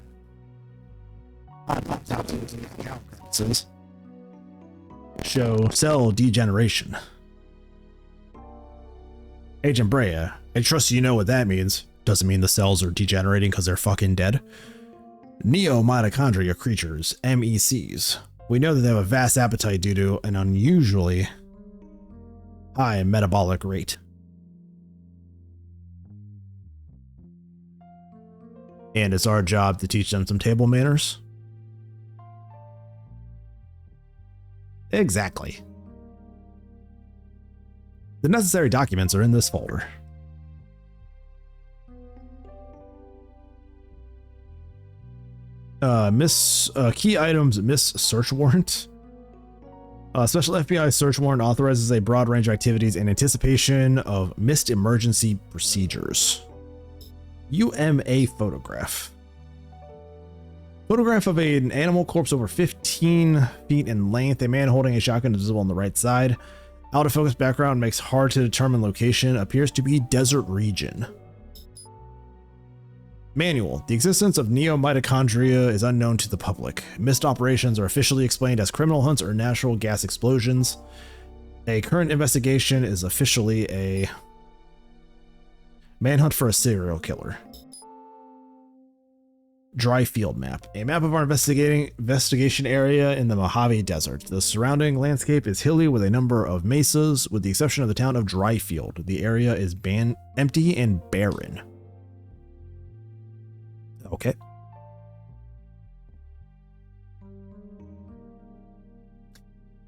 S1: Show cell degeneration. Agent Brea, I trust you know what that means. Doesn't mean the cells are degenerating because they're fucking dead. Neo-mitochondria creatures, MECs. We know that they have a vast appetite due to an unusually high metabolic rate. And it's our job to teach them some table manners. Exactly. The necessary documents are in this folder. Key items, miss search warrant. Special FBI search warrant authorizes a broad range of activities in anticipation of missed emergency procedures. UMA photograph. Photograph of an animal corpse over 15 feet in length. A man holding a shotgun is visible on the right side. Out of focus background makes hard to determine location. Appears to be desert region. Manual. The existence of neo-mitochondria is unknown to the public. Missed operations are officially explained as criminal hunts or natural gas explosions. A current investigation is officially a manhunt for a serial killer. Dry field map. A map of our investigation area in the Mojave Desert. The surrounding landscape is hilly with a number of mesas, with the exception of the town of Dryfield. The area is empty and barren. Okay.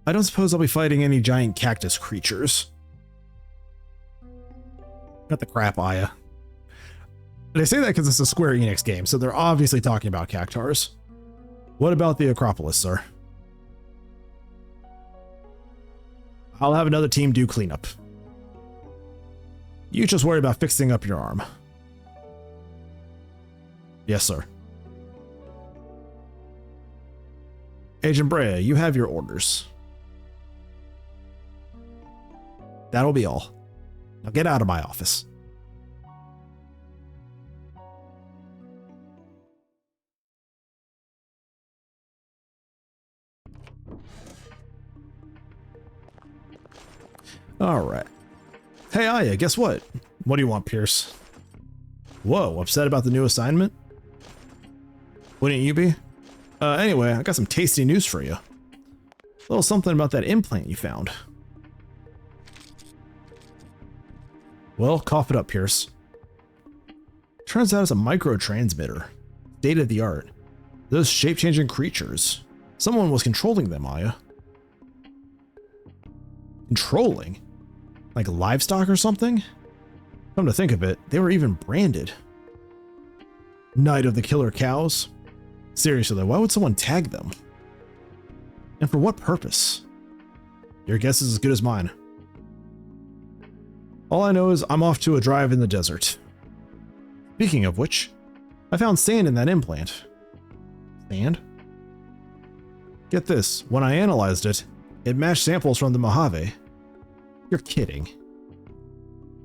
S1: I don't suppose I'll be fighting any giant cactus creatures. Got the crap, Aya. They say that because it's a Square Enix game, so they're obviously talking about cactars. What about the Acropolis, sir? I'll have another team do cleanup. You just worry about fixing up your arm. Yes, sir. Agent Brea, you have your orders. That'll be all. Now get out of my office. All right. Hey, Aya, guess what? What do you want, Pierce? Whoa, upset about the new assignment? Wouldn't you be? Anyway, I got some tasty news for you. A little something about that implant you found. Well, cough it up, Pierce. Turns out it's a microtransmitter. State of the art. Those shape-changing creatures. Someone was controlling them, Aya. Controlling? Like livestock or something? Come to think of it, they were even branded. Night of the Killer Cows? Seriously though, why would someone tag them? And for what purpose? Your guess is as good as mine. All I know is I'm off to a drive in the desert. Speaking of which, I found sand in that implant. Sand? Get this, when I analyzed it, it matched samples from the Mojave. You're kidding.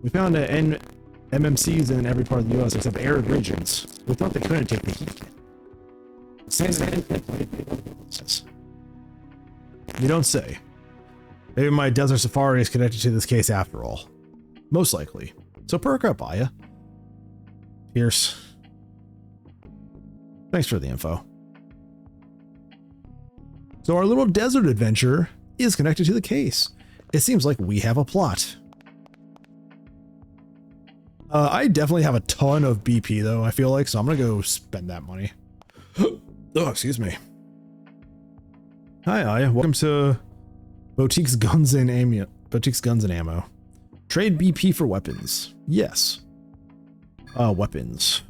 S1: We found MMCs in every part of the US except arid regions. We thought they couldn't take the heat. You don't say. Maybe my desert safari is connected to this case after all. Most likely. So perk up, Aya. Pierce. Thanks for the info. So our little desert adventure is connected to the case. It seems like we have a plot. I definitely have a ton of BP though, I feel like, so I'm gonna go spend that money. Oh, excuse me. Hi, Aya. Welcome to Boutique's Guns and Ammo. Boutique's Guns and Ammo. Trade BP for weapons. Yes. Weapons.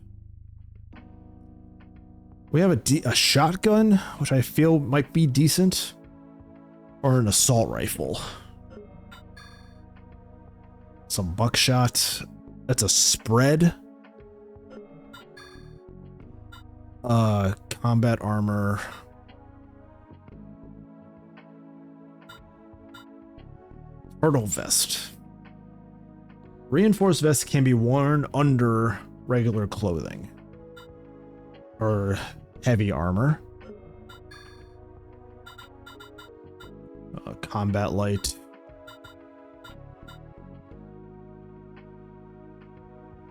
S1: We have a shotgun, which I feel might be decent, or an assault rifle. Some buckshot. That's a spread. Combat armor. Turtle vest. Reinforced vest can be worn under regular clothing. Or heavy armor. Combat light.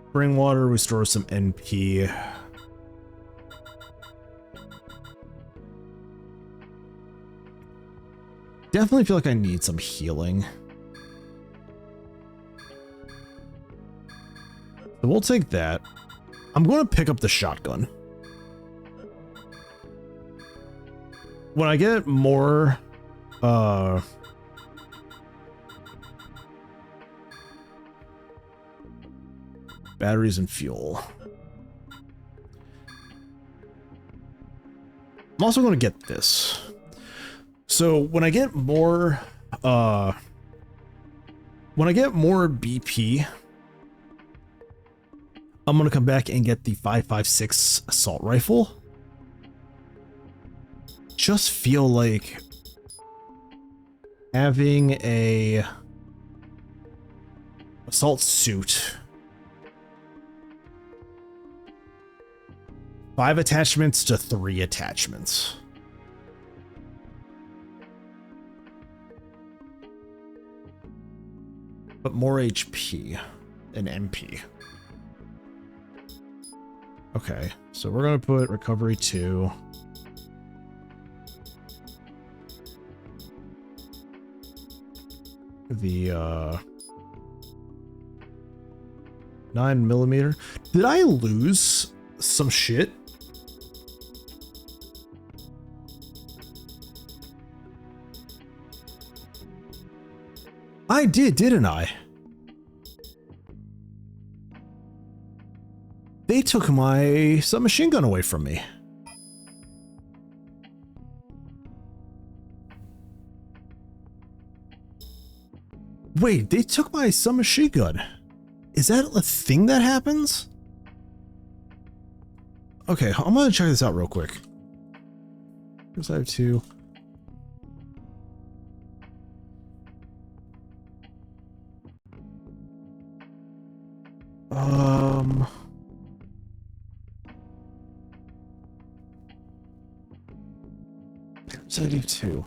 S1: Spring water restores some NP. Definitely feel like I need some healing. So we'll take that. I'm going to pick up the shotgun. When I get more batteries and fuel. I'm also going to get this. So when I get more BP, I'm going to come back and get the 5.56 assault rifle. Just feel like having a assault suit. 5 attachments to 3 attachments. But more HP and MP. Okay, so we're gonna put recovery 2. The 9mm. Did I lose some shit? I did, didn't I? They took my submachine gun away from me. Wait, they took my submachine gun. Is that a thing that happens? Okay, I'm gonna check this out real quick. Here's I have 2. Here's I do 2.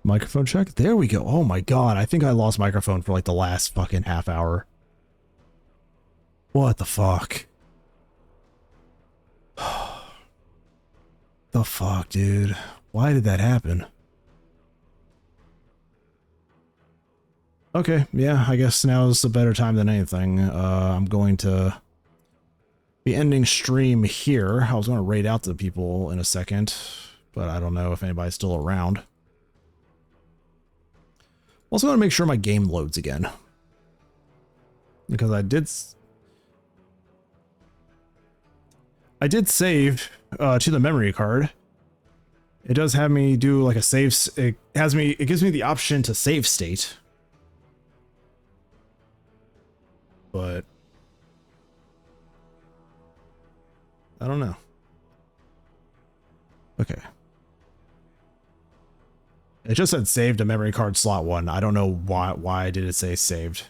S1: Microphone check. There we go. Oh my god. I think I lost microphone for like the last fucking half hour. What the fuck? The fuck, dude? Why did that happen? Okay, yeah, I guess now is a better time than anything. I'm going to be ending stream here. I was going to raid out to the people in a second, but I don't know if anybody's still around. Also going to make sure my game loads again. Because I did save to the memory card. It does have me do like a save. It gives me the option to save state. But I don't know. Okay. It just said saved to memory card slot 1. I don't know why did it say saved.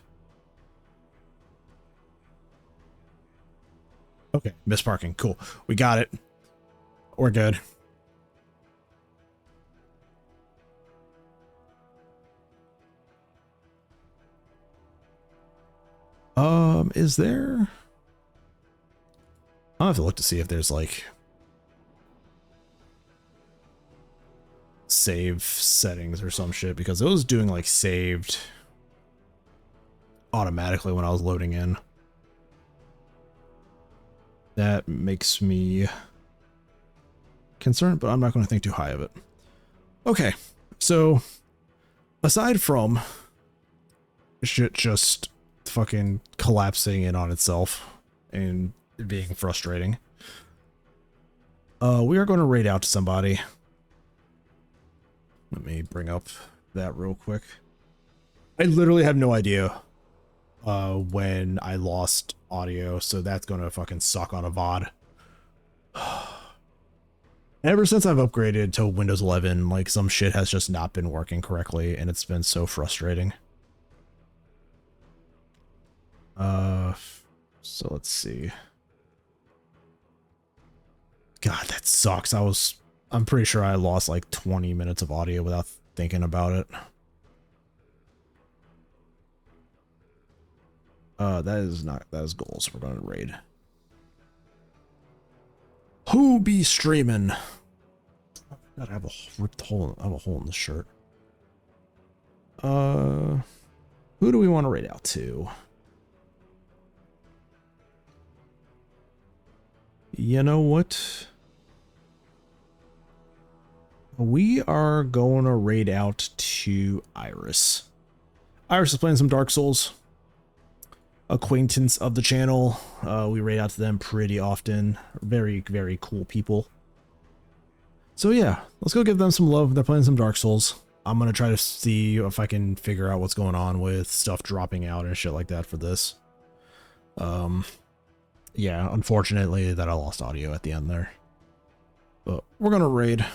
S1: Okay, missed parking. Cool. We got it. We're good. Is there? I'll have to look to see if there's like save settings or some shit, because it was doing like saved automatically when I was loading in. That makes me concerned, but I'm not going to think too high of it. Okay, so aside from shit just fucking collapsing in on itself and being frustrating, we are going to raid out to somebody. Let me bring up that real quick. I literally have no idea when I lost audio, so that's going to fucking suck on a VOD. Ever since I've upgraded to Windows 11, like, some shit has just not been working correctly, and it's been so frustrating. So let's see. God, that sucks. I'm pretty sure I lost like 20 minutes of audio without thinking about it. That is goals. We're going to raid. Who be streaming? God, I have a ripped hole. I have a hole in the shirt. Who do we want to raid out to? You know what? We are going to raid out to Iris. Iris is playing some Dark Souls. Acquaintance of the channel. We raid out to them pretty often. Very, very cool people. So yeah, let's go give them some love. They're playing some Dark Souls. I'm going to try to see if I can figure out what's going on with stuff dropping out and shit like that for this. Yeah, unfortunately that I lost audio at the end there. But we're going to raid.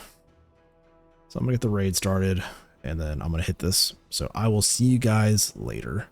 S1: So I'm going to get the raid started, and then I'm going to hit this. So I will see you guys later.